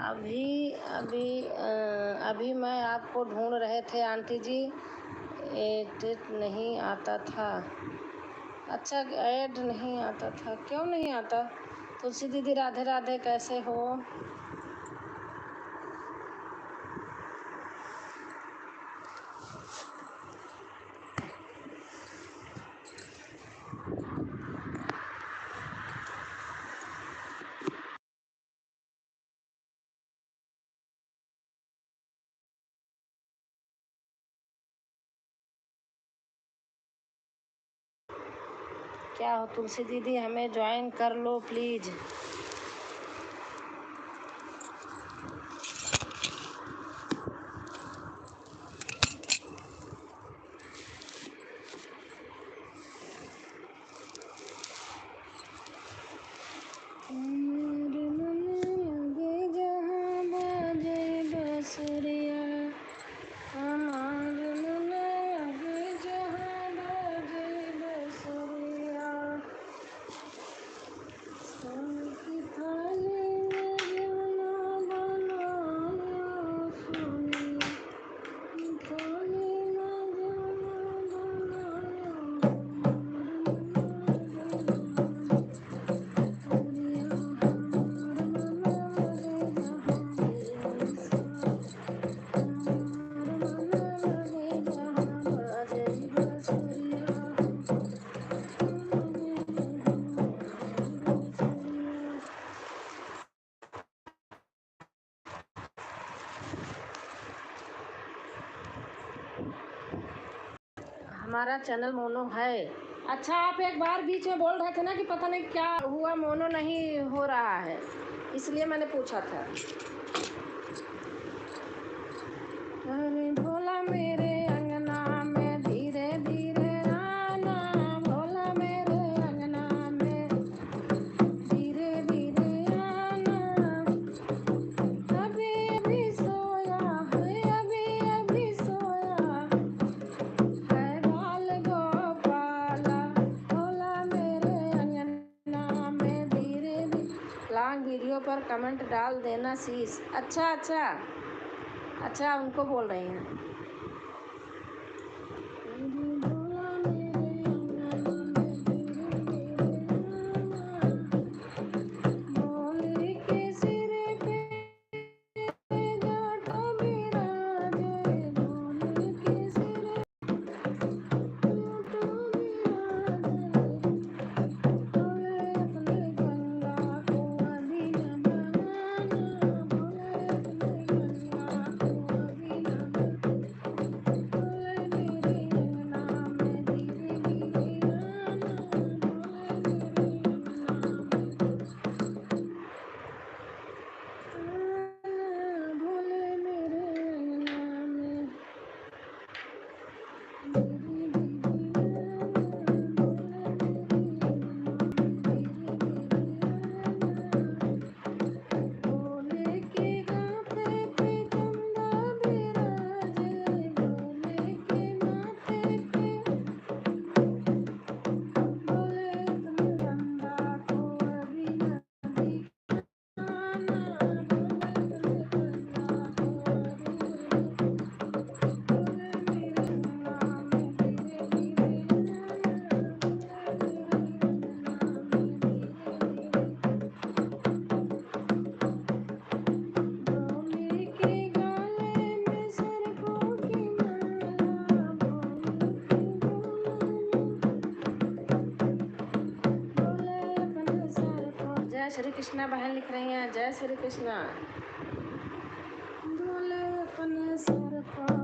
अभी अभी अभी मैं आपको ढूंढ रहे थे आंटी जी। एडिट नहीं आता था। अच्छा, ऐड नहीं आता था, क्यों नहीं आता? तुलसी दीदी राधे राधे, कैसे हो? क्या हो तुलसी दीदी, हमें ज्वाइन कर लो प्लीज़। हमारे मन लगे जहाँ बाजे बसरिया, हमारे मन लगे जहाँ बाजे बसरिया, सोने की थाली में जौना बनाया, सोने की थाली में जौना बनाया, हमारे मन लगे जहाँ बाजे बसरिया। हमारा चैनल मोनो है। अच्छा, आप एक बार बीच में बोल रहे थे ना कि पता नहीं क्या हुआ, मोनो नहीं हो रहा है, इसलिए मैंने पूछा था। अरे भोला मेरे अंगना में धीरे धीरे आना, भोला मेरे अंगना में धीरे धीरे आना, अभी अभी सोया है, अभी अभी सोया है बाल गोपाला, भोला मेरे अंगना में धीरे धीरे। लॉन्ग वीडियो पर कमेंट डाल देना शीश। अच्छा अच्छा अच्छा, उनको बोल रही हैं। भोला मेरे अंगना में धीरे धीरे आना, भोले के सिर पे जटा बिराजे, भोले के सिर जटा बिराजे, भोले अपने गंगा को अभी न बहाना, भोले अपने गंगा को अभी न बहाना। श्री कृष्णा बहन लिख रही हैं, जय श्री कृष्णा। बोले अपने सर को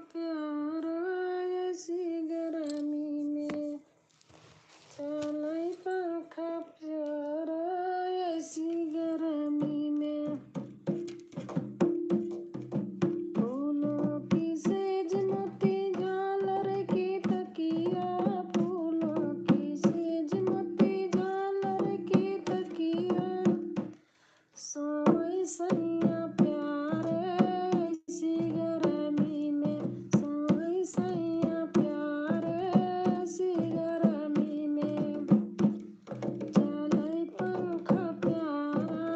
प्यारा ऐसी गर्मी में, चलाई पंखा प्यारा ऐसी गर्मी में। फूलों की सेज मोती झालर की तकिया, फूलों की सेज मोती झालर की तकिया, सोई सैया प्यारे ऐसी गर्मी में, सोई सैया प्यारे ऐसी गर्मी में, चलाई पंखा प्यारा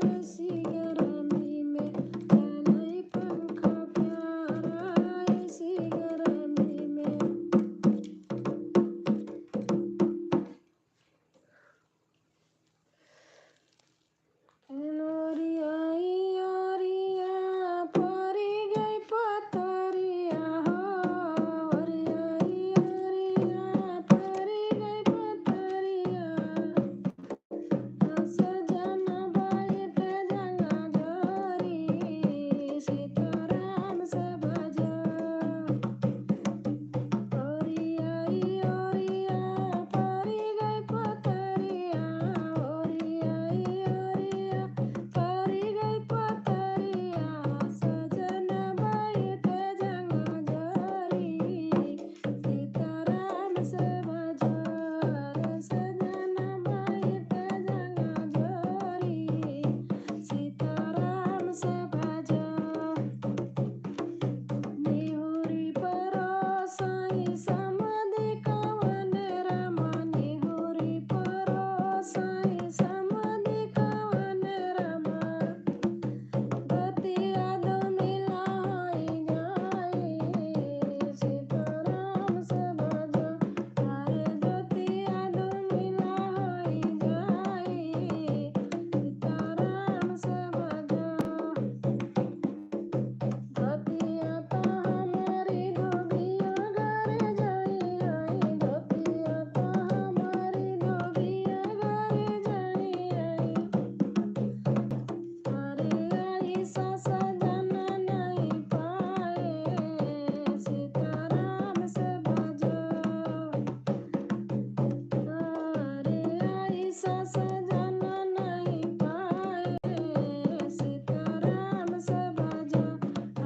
ऐसी गर्मी में, चलाई पंखा प्यारा ऐसी गर्मी में। ओरियाई ओरिया परी गई पतरिया हो, ओरियाई ओरिया परी गई पतरिया, सजन बैठ जंगा जोरी, सीताराम से भजो। ओरियाई ओरिया परी गई पतरिया, ओरियाई ओरिया परी गई पतरिया, सजन बैठ जंगा जोरी, सीताराम से भजो। सजन बैठ जंगा जोरी, सीताराम से भजो। निहुरी परोसाई समधि कवन रमा, निहुरी परोसाई समधि कवन रमा, गतिया दो मिला होई जाई, सीताराम से भजो। अरे गतिया दो मिला होई जाई, सीताराम से भजो। धोतिया तो हमारी धोबिया घर जाई आई, धोतिया तो हमारी धोबिया घर जाई आई, अरे आई सासा जन नहीं पाए, सीताराम से भजो। अरे आई सासा जन नहीं पाए, सीताराम से भजो।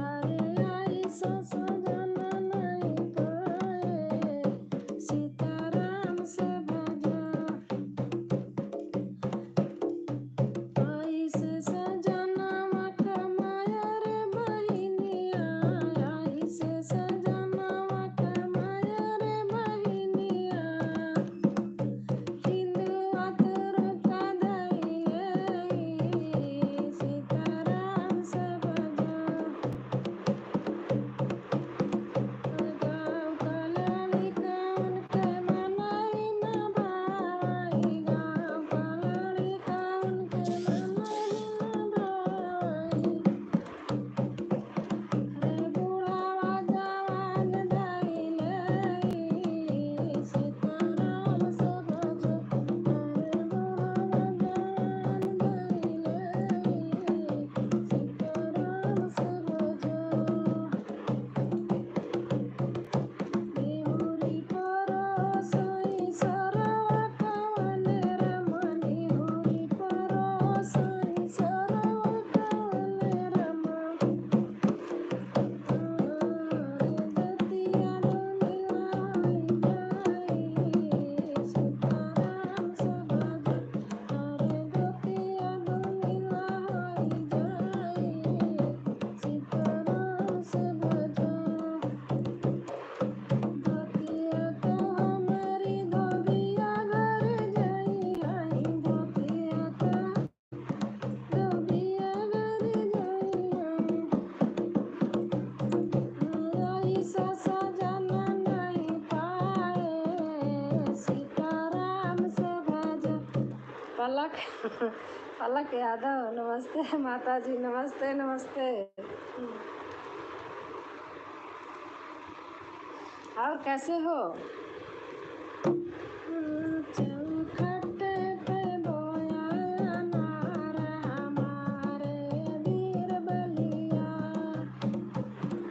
अरे आई सासा जन नहीं पाए, सीताराम से भजो। आई से सजनवा कमाया रे बहिनिया, आई से सजनवा कमाया रे बहिनिया, हिंदुआ तुरुका दई, सीताराम से भजो। गाँव का लड़का उनके मनई न भाई, गाँव का लड़का उनके मनई न भाई, रे बुढ़ावा जवान धइले, सीताराम से भजो। अरे बुढ़ावा जवान धइले, सीताराम से भजो। निहुरी परोसाई सरवा कवन रमा, निहुरी परोसाई सरवा कवन रमा, अरे गतिया दो मिला होई जाई, सीताराम से भजो। अरे गतिया दो मिला होई जाई, सीताराम से भजो। धोतिया तो हमारी धोबिया घर जाई आई, धोतिया तो धोबिया घर जाई आई, आई सासा जन नहीं पाए, सीताराम से भजो। पलक पलक यादव, नमस्ते माता जी, नमस्ते नमस्ते। और कैसे हो? चौखट पे बोया अनार हमारे वीर बलिया।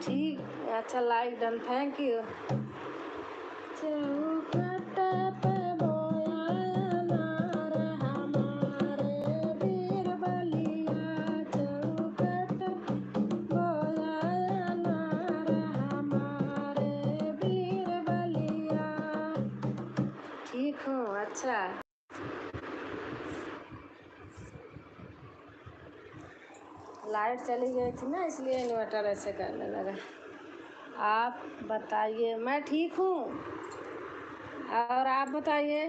ठीक, अच्छा, लाइक डन, थैंक यू। चौखट पे बोया अनार हमारे बीरबलिया, चौखट बोया अनार हमारे बीरबलिया। ठीक हूँ, अच्छा। लाइट चली गई थी ना, इसलिए इन्वर्टर ऐसे करने लगा। आप बताइए। मैं ठीक हूँ, और आप बताइए।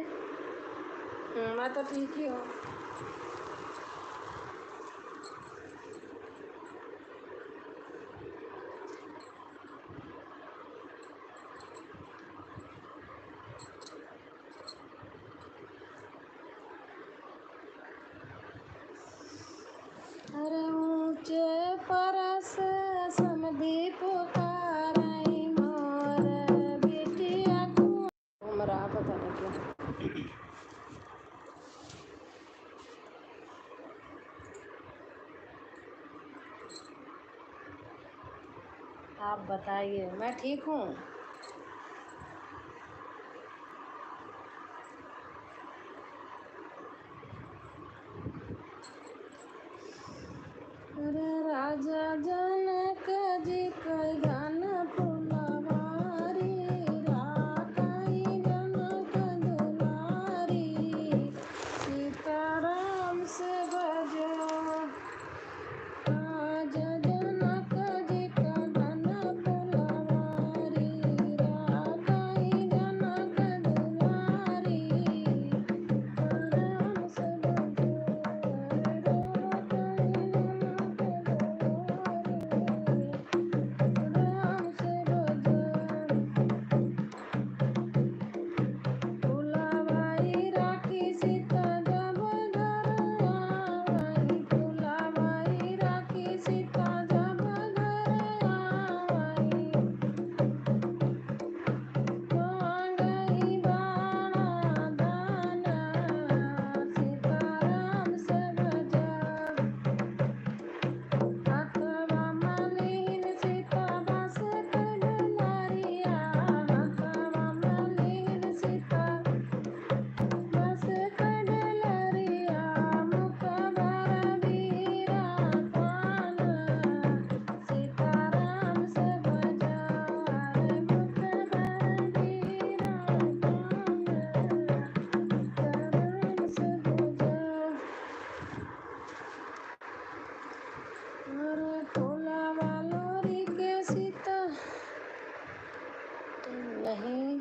मैं तो ठीक ही हूँ। अरे ऊंचे परस समधी पुकारई मोर बिटिया को। उमरा पता नहीं क्या। आप बताइए। मैं ठीक हूँ। अरे राजा जनक जी कई घन फुलवारी, राखई जनक दुलारी, सीताराम से बजो राजा जनक जी का घन फुलवारी, राखई जनक दुलारी, सीताराम से बजो राखई जनक दुलारी। फुलवाई राखी सीता जब घर आई, फुलवाई राखी सीता जब घर आई, मांगई बाणा दाना, सीताराम से बजाओ हाथवा मलिन सीता बस कडलरिया, हाथवा मलिन सीता बस कडलरिया, मुख भर वीरा पान, सीताराम से बजाओ मुख भर वीरा पान, सीताराम से बजाओ। अरे फूलवा लोरी के सीता तुम नहीं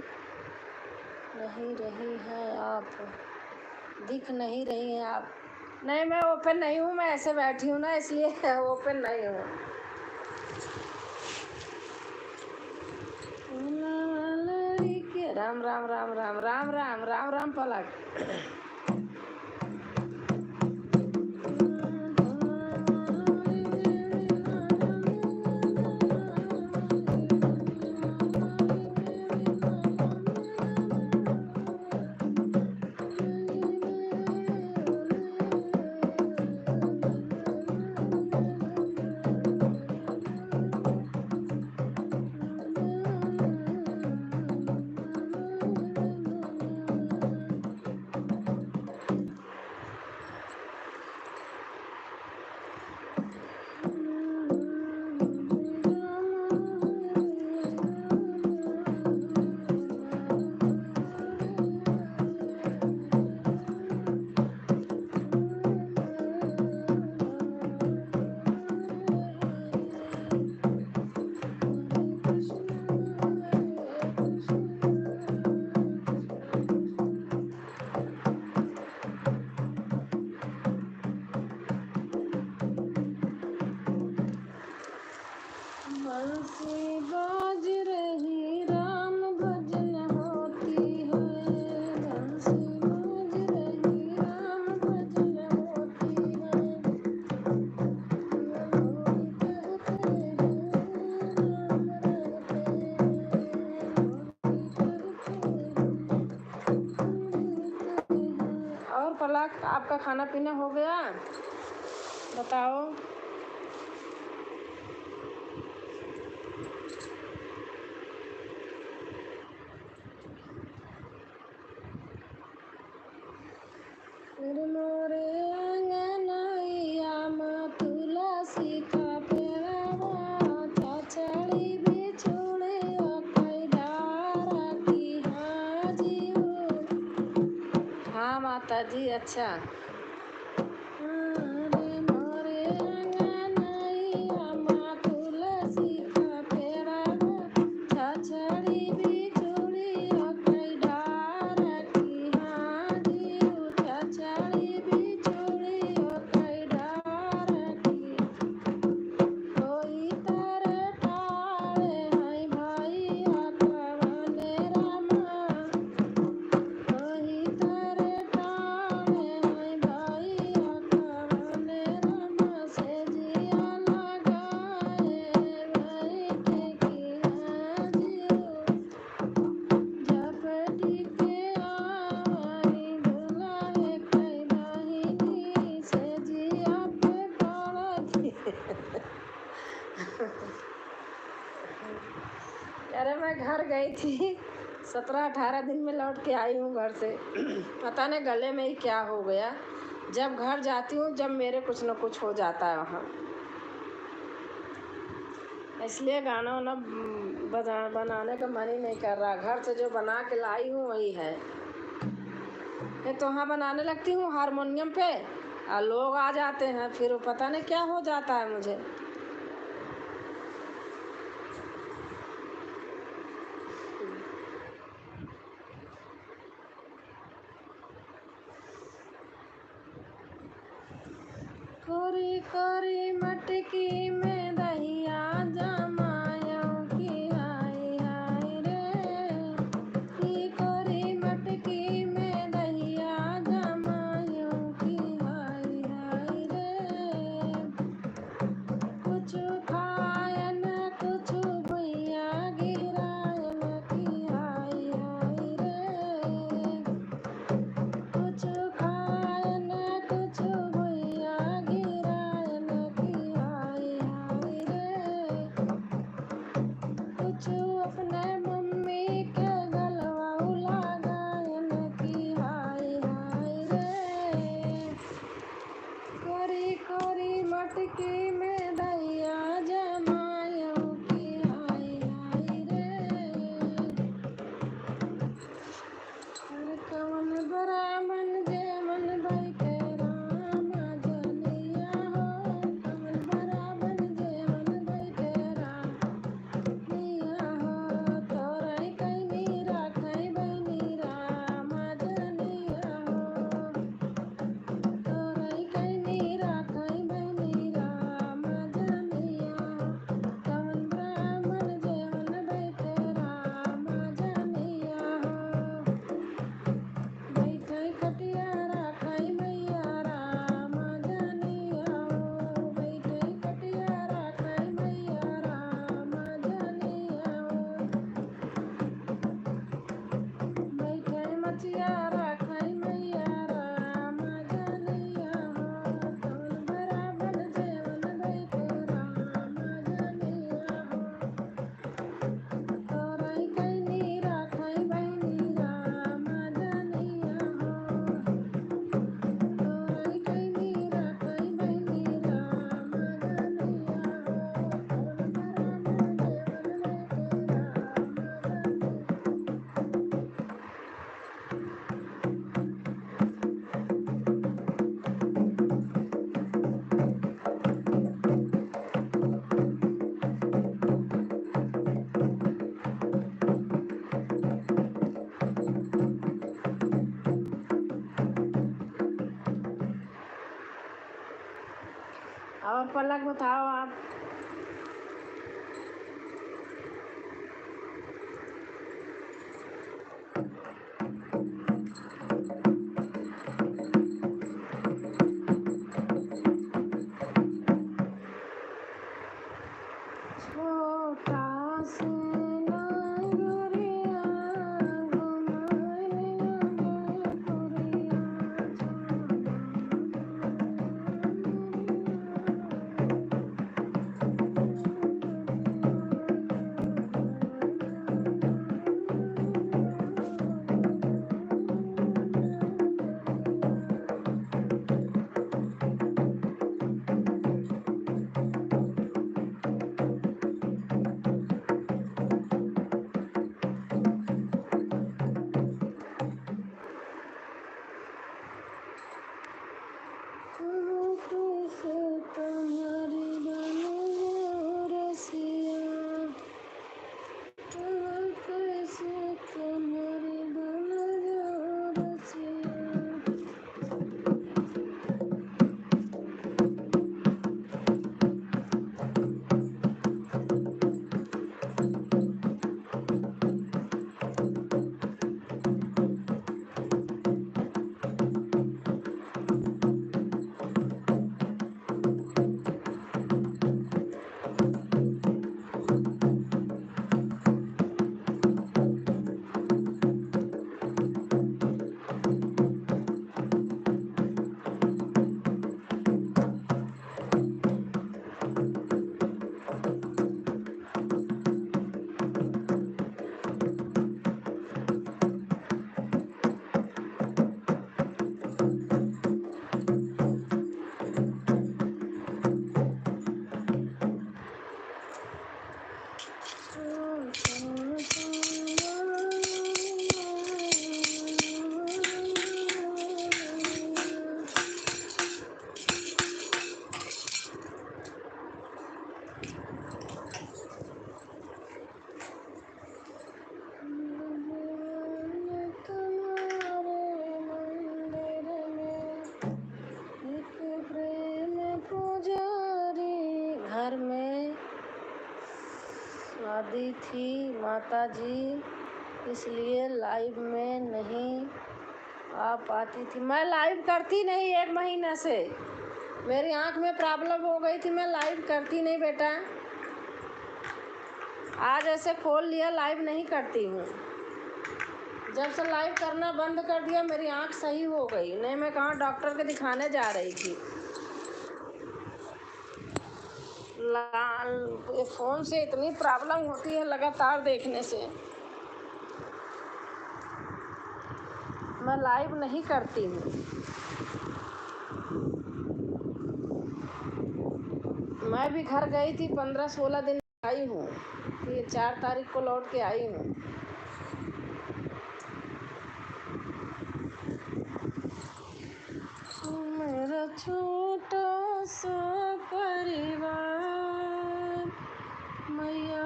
नहीं रही है आप, दिख नहीं रही हैं आप। नहीं, मैं ओपन नहीं हूँ, मैं ऐसे बैठी हूँ ना, इसलिए ओपन नहीं हूँ। फूलवा लोरी के राम राम राम राम राम राम राम राम पलक। बंसी बाज रही राम भजन होती है, बंसी बाज रही राम भजन होती है, लोरी कहते हैं राम रहते हैं, लोरी कहते हैं। और पलक, आपका खाना पीना हो गया? बताओ। माता जी। अच्छा। अरे मैं घर गई थी, 17-18 दिन में लौट के आई हूँ घर से। पता नहीं गले में ही क्या हो गया। जब घर जाती हूँ जब मेरे कुछ न कुछ हो जाता है वहाँ, इसलिए गाना वाना बनाने का मन ही नहीं कर रहा। घर से जो बना के लाई हूँ वही है। मैं तो वहाँ बनाने लगती हूँ हारमोनियम पे, और लोग आ जाते हैं, फिर पता नहीं क्या हो जाता है मुझे। कोरी कोरी मटकी में दहिया जमायो की हाय हाय रे। की कोरी मटकी में दहिया जमायो की हाय हाय रे। कुछ खायन कुछ भुइया गिरायन की हाय हाय रे। कुछ खायन कुछ भुइया गिरायन की हाय हाय रे। कुछ अपने मम्मी के गलवा लगायन की हाय हाय रे। कोरी कोरी मटकी में दहिया जमायो की हाय हाय रे। हर कवन ब्राह्मण जेमन बैठे राम जनिया हो। कवन ब्राह्मण जेमन बैठे राम जनिया हो। तोरई कैनी राखै बहिनी राम जनिया हो। तोरई कैनी राखै बहिनी राम जनिया हो। कवन ब्राह्मण जेमन बैठे राम जनिया हो। बैठै खटिया राखै मैया राम जनिया हो। बैठै खटिया राखै मैया राम जनिया हो। बैठै मचिया राखै मैया राम जनिया हो। कवन ब्राह्मण जेवन बैठे राम जनिया हो। तोरई कैनी राखै बहिनी राम जनिया हो। तोरई कैनी राखै बहिनी राम जनिया हो। कवन ब्राह्मण जेवन बैठे राम जनिया। और पलक बताओ आप। छोटा से नागरिया घुमाए जयपुरिया छाना। थी माता जी, इसलिए लाइव में नहीं आ पाती थी। मैं लाइव करती नहीं 1 महीने से, मेरी आंख में प्रॉब्लम हो गई थी, मैं लाइव करती नहीं बेटा। आज ऐसे खोल लिया, लाइव नहीं करती हूँ। जब से लाइव करना बंद कर दिया मेरी आंख सही हो गई, नहीं मैं कहाँ डॉक्टर के दिखाने जा रही थी। फ़ोन से इतनी प्रॉब्लम होती है लगातार देखने से, मैं लाइव नहीं करती हूँ। मैं भी घर गई थी, 15-16 दिन आई हूँ, ये 4 तारीख को लौट के आई हूँ। मेरा छोटा सा परिवार, मैया आ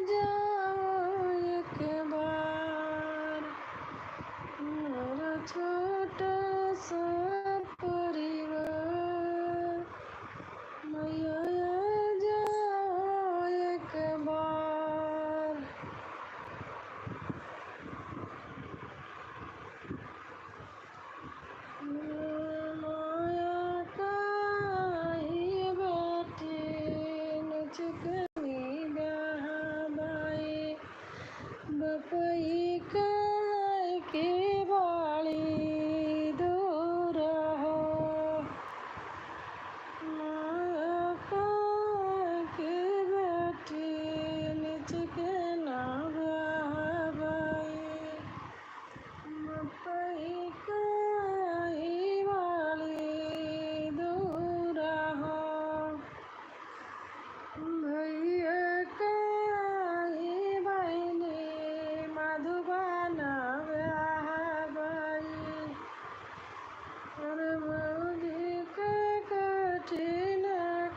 जाओ एक बार। मेरा छोटा सा परिवार, मैया आ जाओ एक बार। माया काहे बाटे नचकनी बहाबाई, बपई काहे के बाड़ी दूर हो। माया काहे के बाटे नचकना बहाबाई, बपई काहे बाड़ी दूर हो। भैया काहे बहिनी मधुबन बहाबाई, अरे मौजी के कठिन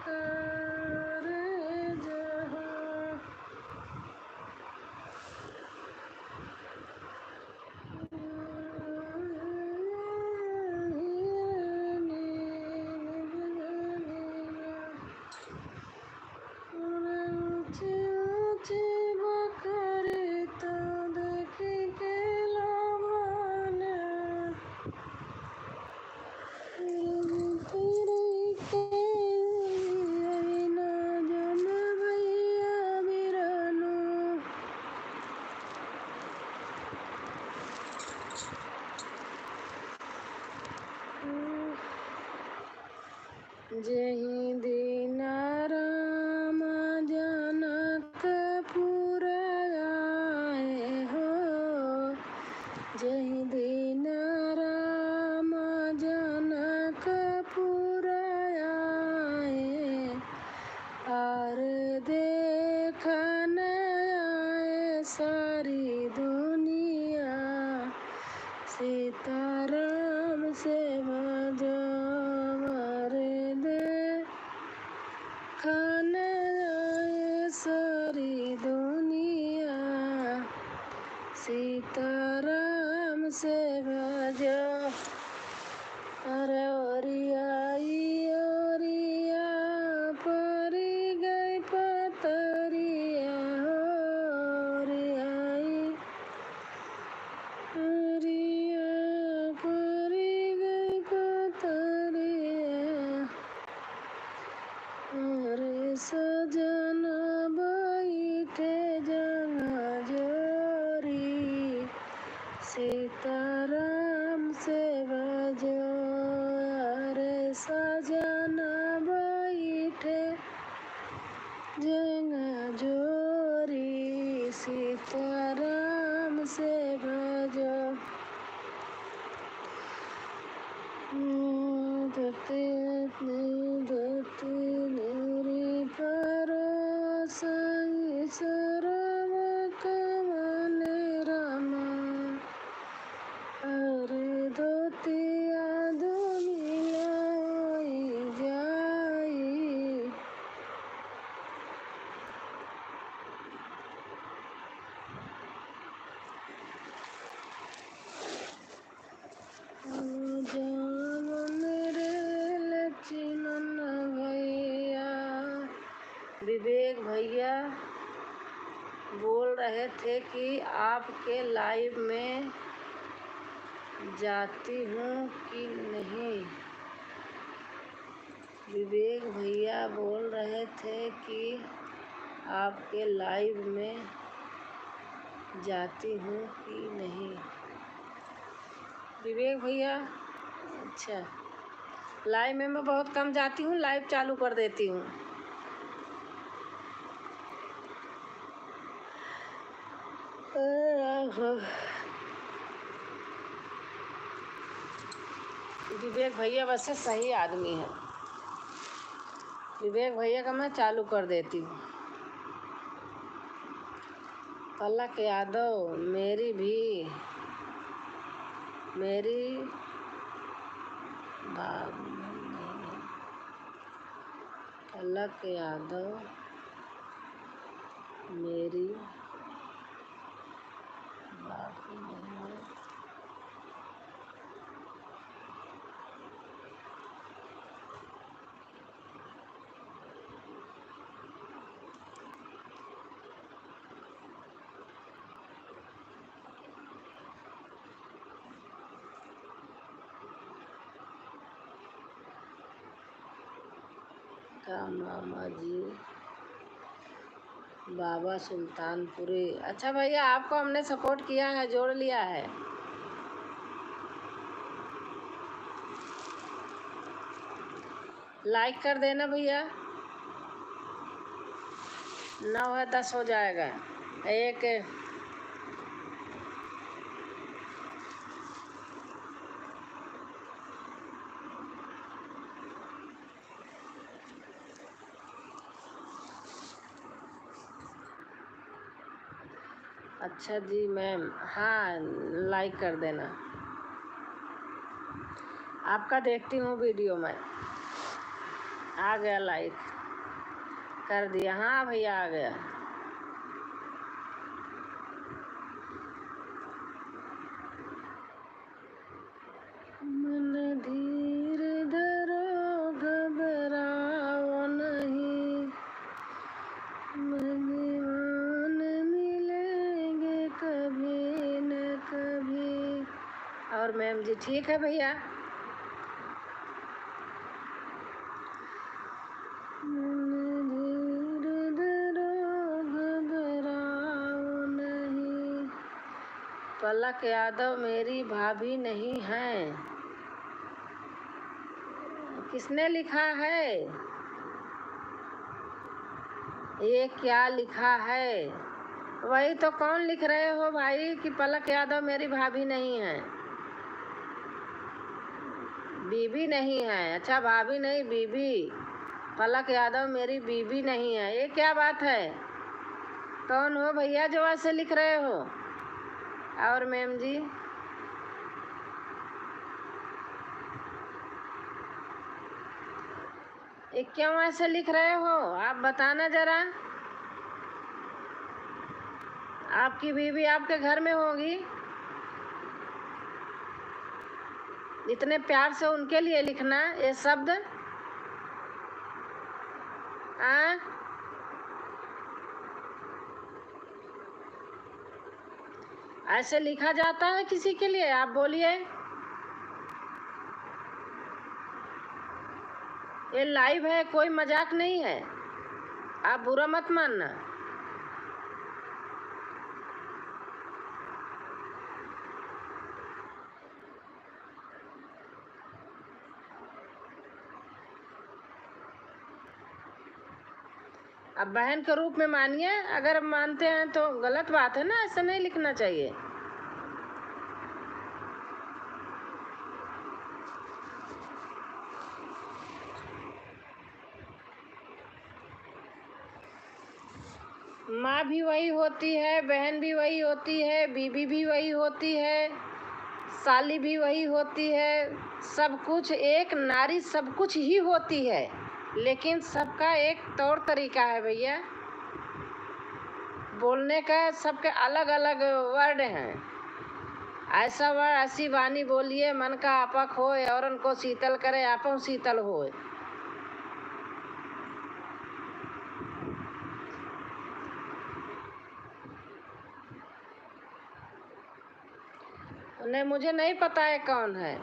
कारज हो। ऊँची ऊँची बकरी तो देखी के लोभन, फिरी के आई ना जन भैया बिरनु। जेहि दिन राम जनकपुर आए हो, जेहि दिन राम जनकपुर आए, और देखन आए सारी दुनिया, सीताराम से भजवर दे खन आए सारी दुनिया, सीताराम से भज। अरे ओरिया परी गई पतरिया, ओरियाई ओरिया परी गई पतरिया, अरे सजन बैठे जना जोरी, सीताराम से भजो। अरे सजन बैठे जना जोरी, सीताराम से भजो। धरती धरती मेरी परोसई सरव कमल रामा, अरे धोतिया दुनिया होई जाई। जावन रे लक्ष्मण भैया, विवेक भैया, बोल रहे थे कि आपके लाइव में जाती हूँ कि नहीं। विवेक भैया बोल रहे थे कि आपके लाइव में जाती हूँ कि नहीं। विवेक भैया, अच्छा, लाइव में मैं बहुत कम जाती हूँ, लाइव चालू कर देती हूँ। विवेक भैया वैसे सही आदमी है। विवेक भैया का मैं चालू कर देती हूँ। पलक यादव मेरी पलक यादव मेरी भाभी नहीं है। का मामा जी बाबा सुल्तानपुरी। अच्छा भैया, आपको हमने सपोर्ट किया है, जोड़ लिया है। लाइक कर देना भैया। 9 है 10 हो जाएगा। एक अच्छा जी मैम, हाँ लाइक कर देना। आपका देखती हूँ वीडियो में। आ गया, लाइक कर दिया। हाँ भैया आ गया। मन धीर धरो घबराओ नहीं, मेहमान मिलेंगे कभी न कभी। और मैम जी ठीक है भैया। पलक यादव मेरी भाभी नहीं है। किसने लिखा है ये? क्या लिखा है? वही तो, कौन लिख रहे हो भाई कि पलक यादव मेरी भाभी नहीं है? बीबी नहीं है। अच्छा, भाभी नहीं, बीबी। पलक यादव मेरी बीबी नहीं है, ये क्या बात है? कौन हो भैया जो ऐसे लिख रहे हो? और मैम जी, ये क्यों ऐसे लिख रहे हो? आप बताना जरा। आपकी बीवी आपके घर में होगी, इतने प्यार से उनके लिए लिखना ये शब्द। ऐसे लिखा जाता है किसी के लिए? आप बोलिए। ये लाइव है, कोई मजाक नहीं है, आप बुरा मत मानना। अब बहन के रूप में मानिए, अगर मानते हैं तो गलत बात है ना, ऐसा नहीं लिखना चाहिए। माँ भी वही होती है, बहन भी वही होती है, बीबी भी वही होती है, साली भी वही होती है। सब कुछ, एक नारी सब कुछ ही होती है, लेकिन सबका एक तौर तरीका है भैया। बोलने का सबके अलग अलग वर्ड हैं। ऐसा वर्ड, ऐसी वाणी बोलिए मन का आपक होए, और उनको शीतल करे आपो शीतल होए। नहीं, मुझे नहीं पता है कौन है।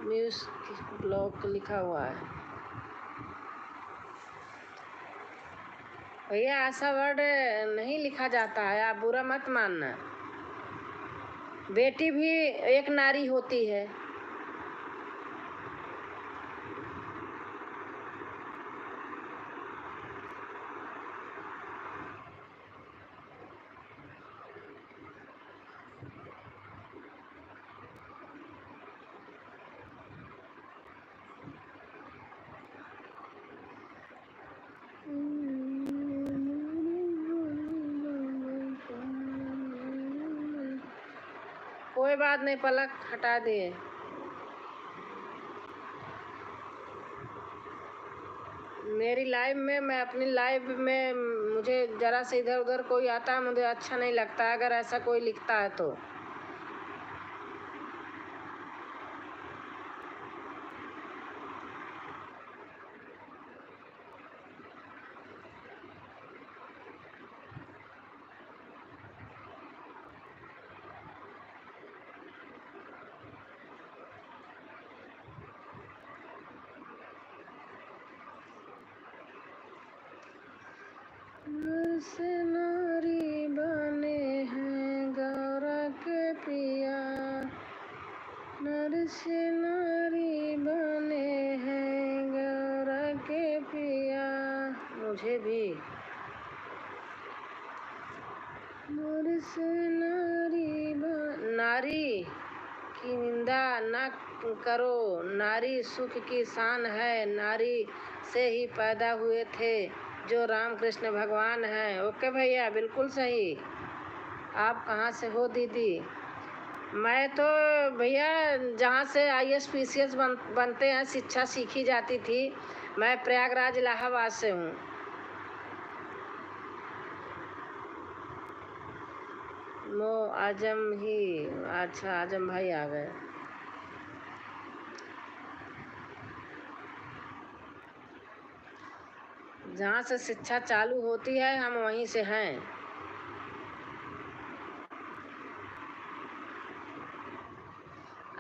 म्यूजिक ब्लॉग लिखा हुआ है भैया, ऐसा वर्ड नहीं लिखा जाता है, आप बुरा मत मानना। बेटी भी एक नारी होती है। कोई बात नहीं, पलक हटा दिए। मेरी लाइफ में, मैं अपनी लाइफ में, मुझे ज़रा से इधर उधर कोई आता है, मुझे अच्छा नहीं लगता अगर ऐसा कोई लिखता है तो। से नारी बने हैं गौरा के पिया, नर से नारी बने हैं गौरा के पिया। मुझे भी नर से नारी नारी की निंदा न करो, नारी सुख की शान है, नारी से ही पैदा हुए थे जो राम कृष्ण भगवान हैं। ओके भैया, बिल्कुल सही। आप कहाँ से हो दीदी? मैं तो भैया जहाँ से IAS PCS बनते हैं, शिक्षा सीखी जाती थी, मैं प्रयागराज इलाहाबाद से हूँ। वो आजम ही, अच्छा आजम भाई आ गए। जहाँ से शिक्षा चालू होती है हम वहीं से हैं।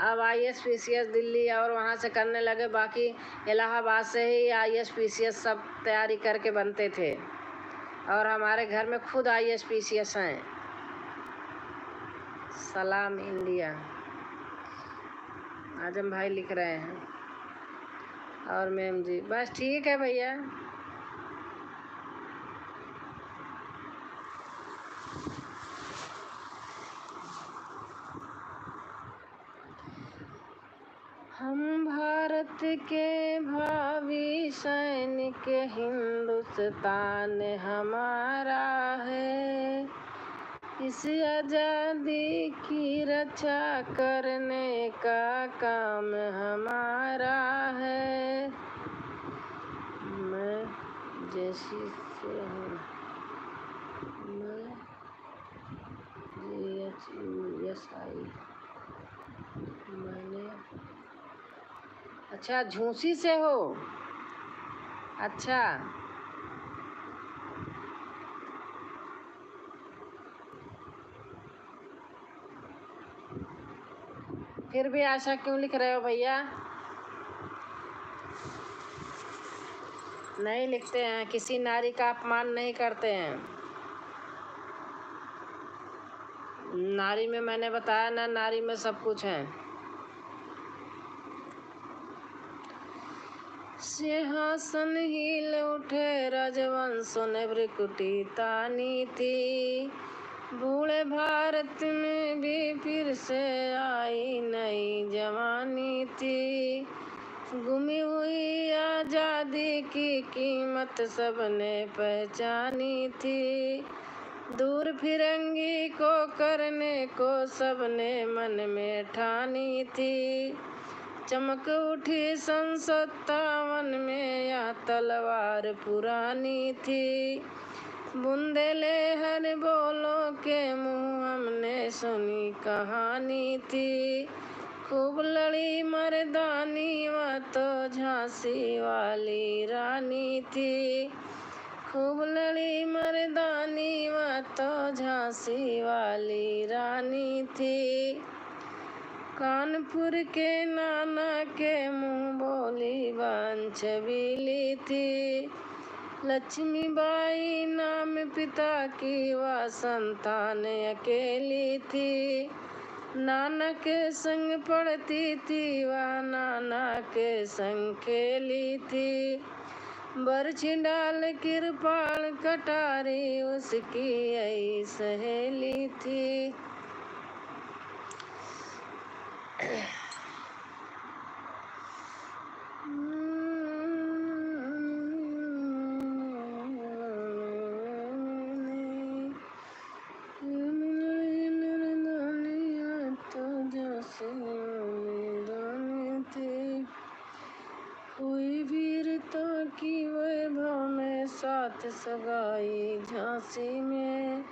अब IAS PCS दिल्ली और वहाँ से करने लगे, बाकी इलाहाबाद से ही IAS PCS सब तैयारी करके बनते थे, और हमारे घर में खुद IAS PCS हैं। सलाम इंडिया, आजम भाई लिख रहे हैं, और मैम जी। बस ठीक है भैया। हम भारत के भावी सैनिक, हिंदुस्तान हमारा है, इस आज़ादी की रक्षा करने का काम हमारा है। मैं जैसी से हूँ, मैं GHUSI, मैंने, अच्छा झूसी से हो, अच्छा। फिर भी ऐसा क्यों लिख रहे हो भैया? नहीं लिखते हैं, किसी नारी का अपमान नहीं करते हैं। नारी में मैंने बताया ना, नारी में सब कुछ है। सिंहासन हिल उठे राजवंशों ने भ्रिकुटी तानी थी, बूढ़े भारत में भी फिर से आई नई जवानी थी। गुमी हुई आज़ादी की कीमत सबने पहचानी थी, दूर फिरंगी को करने को सबने मन में ठानी थी। चमक उठी सन 57 में यह तलवार पुरानी थी, बुंदेले हर बोलों के मुँह हमने सुनी कहानी थी। खूब लड़ी मर्दानी वह तो झांसी वाली रानी थी, खूब लड़ी मर्दानी वह तो झांसी वाली रानी थी। कानपुर के नाना के मुँह बोली बांछबीली थी। लक्ष्मीबाई नाम पिता की वह संतान अकेली थी। नाना के संग पढ़ती थी वह नाना के संग खेली थी। बरछी डाल कृपाल कटारी उसकी यही सहेली थी। हुई वीरता की वैभव में साथ सगाई झांसी में।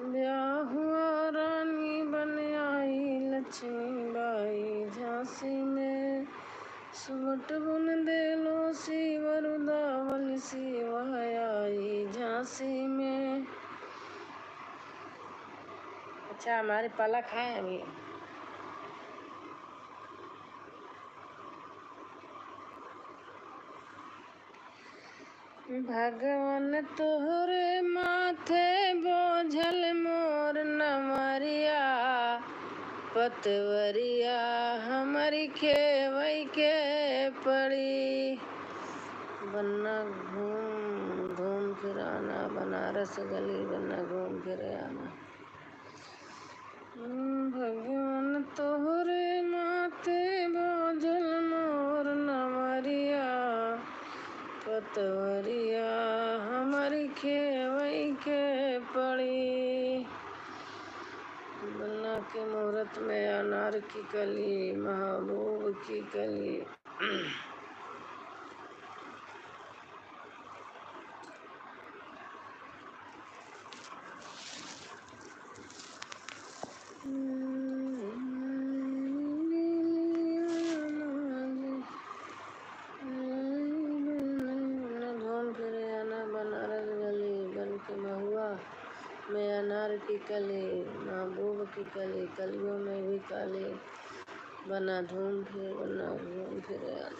ब्याह हुआ रानी बन आई लक्ष्मीबाई झांसी में। सुबट बुन देलो सी वरुदावल सी वह आई झांसी में। अच्छा हमारे पलक हैं अभी। भगवान तोहरे माथे बोझल मोर नमरिया। पतवरिया हमारी खेवई के पड़ी। बन्ना घूम घूम फिर आना बनारस गली बन्ना घूम फिर आना। भगवान तोहरे माथे बोझल मोर नमरिया। पतवरिया हमारी खेवई के पड़ी। बन्ना के मुहूर्त में अनार की कली महबूब की कली। में अनार की कली महबूब की कली कलियों में भी काली। बना घूम फिर आना।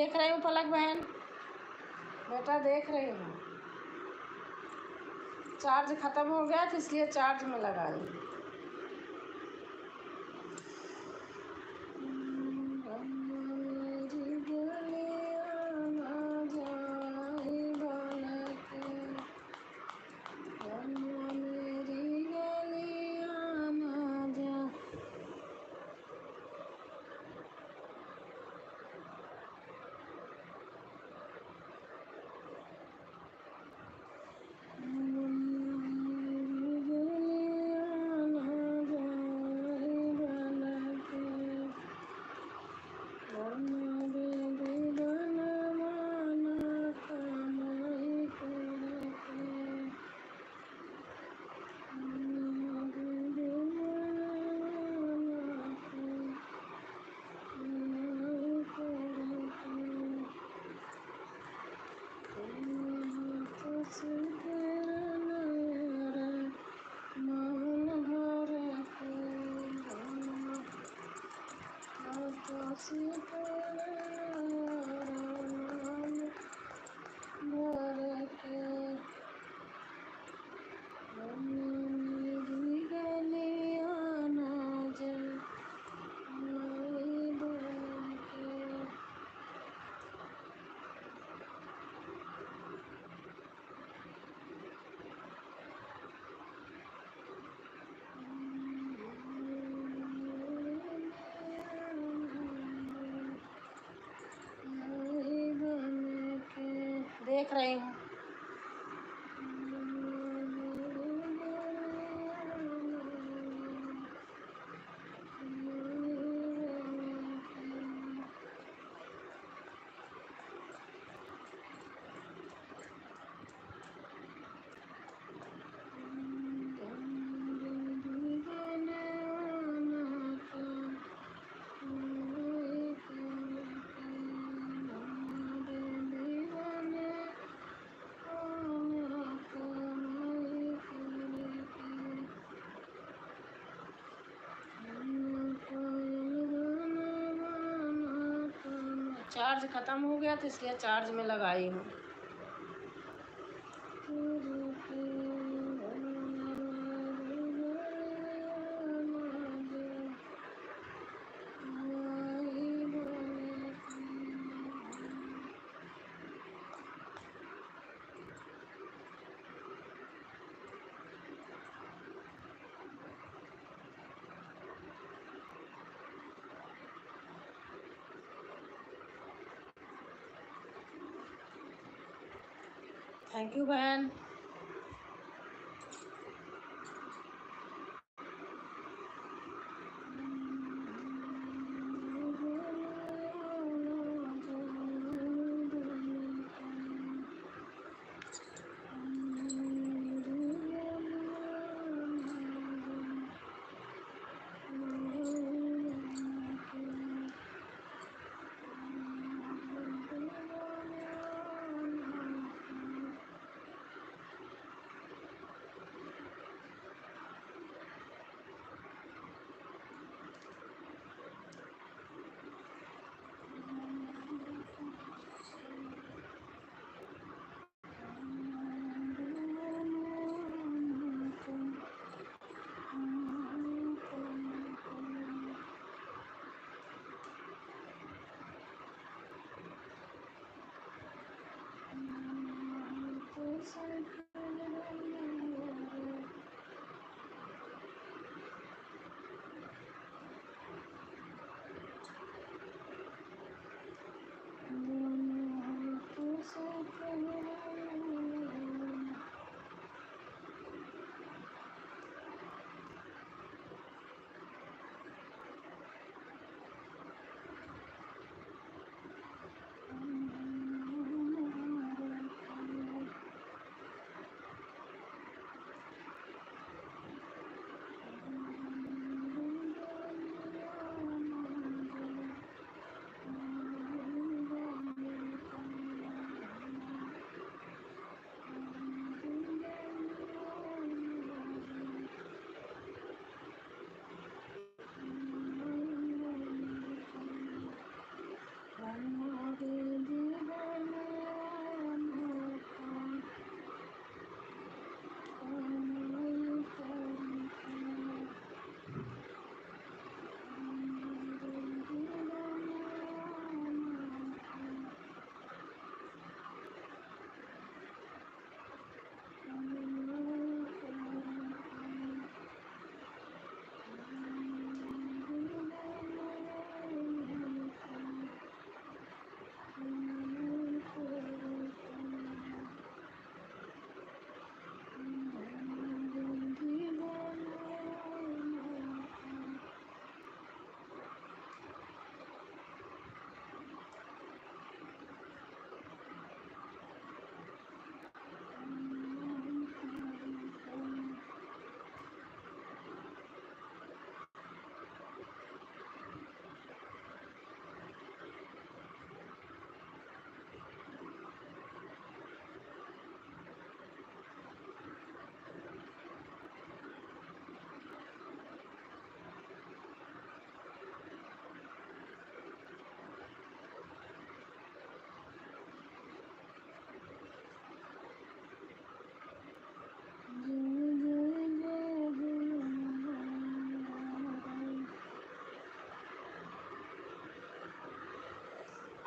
देख रही हूँ पलक बहन, बेटा देख रही हूँ। चार्ज ख़त्म हो गया तो इसलिए चार्ज में लगाई। देख रही हूँ। चार्ज ख़त्म हो गया तो इसलिए चार्ज में लगाई हूँ। थैंक यू बहन।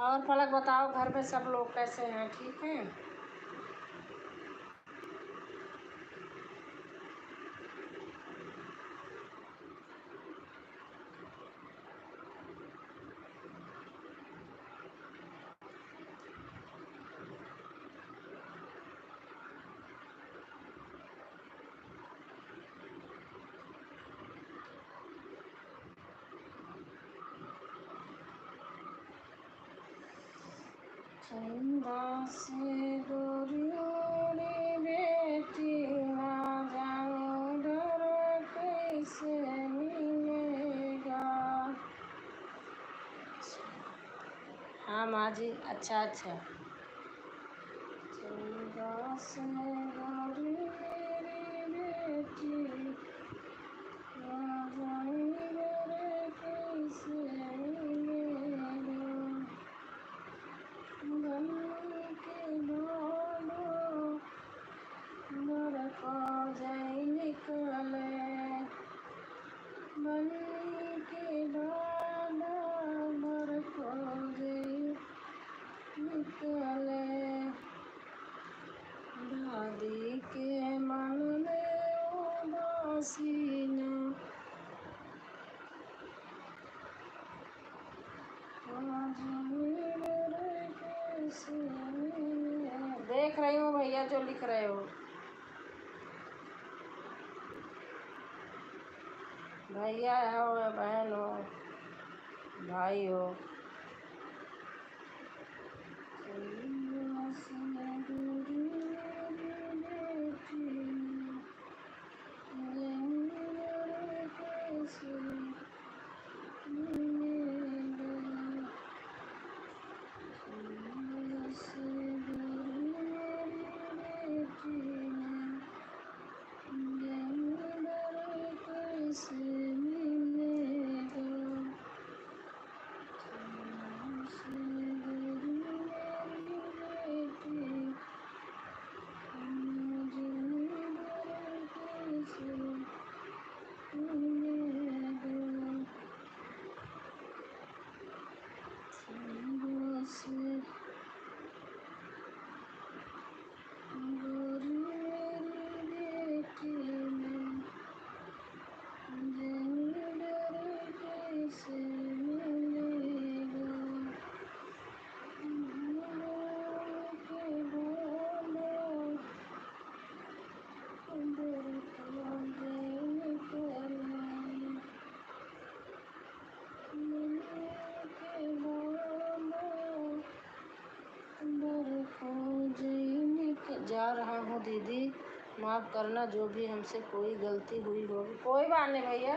और पलक बताओ, घर में सब लोग कैसे हैं? ठीक हैं? चंदा से गोरी बेटी ना जाऊं डर कैसे मिलेगा। हाँ माँ जी, अच्छा अच्छा। चंदा से गोरी बेटी ना जाऊं डर कैसे मिलेगा। बन के बालों डर को जाई निकले, बन के बालों डर को जाई निकले। दादी के मन में उदासी न देख रही हूँ भैया जो लिख रहे हो। भैया हो या बहन हो, भाई हो। जा रहा हूँ दीदी, माफ़ करना जो भी हमसे कोई गलती हुई होगी। कोई बात नहीं भैया।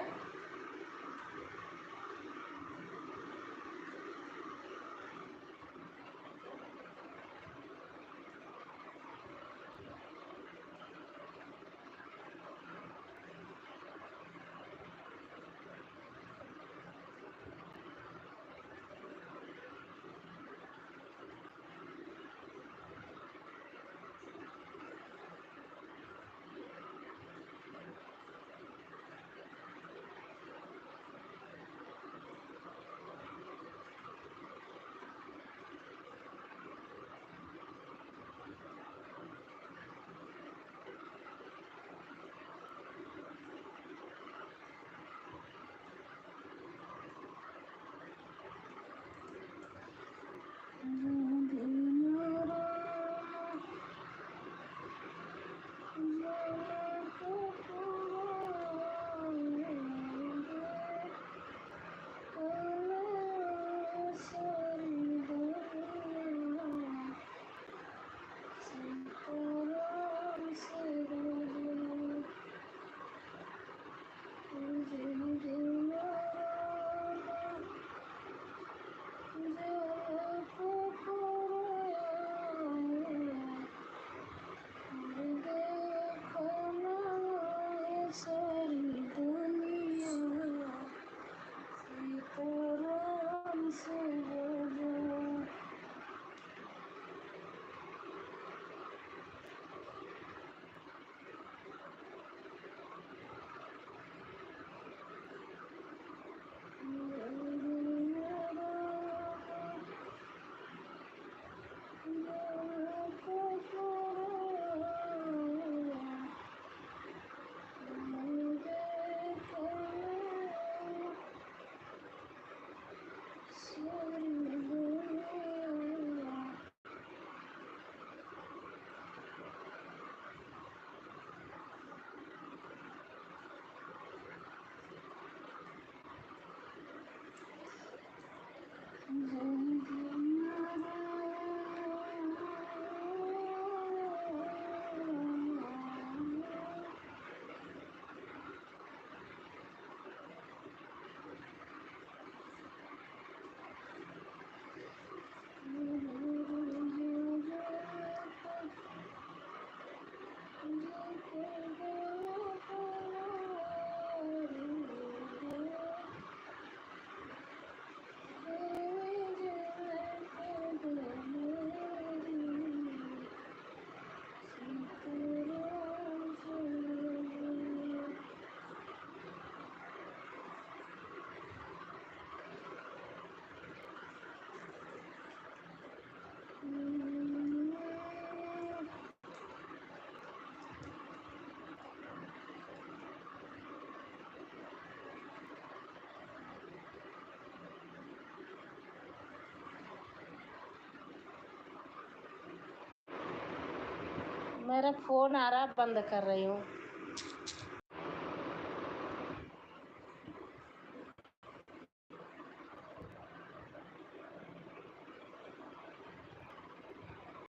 मेरा फ़ोन आ रहा, बंद कर रही हूँ।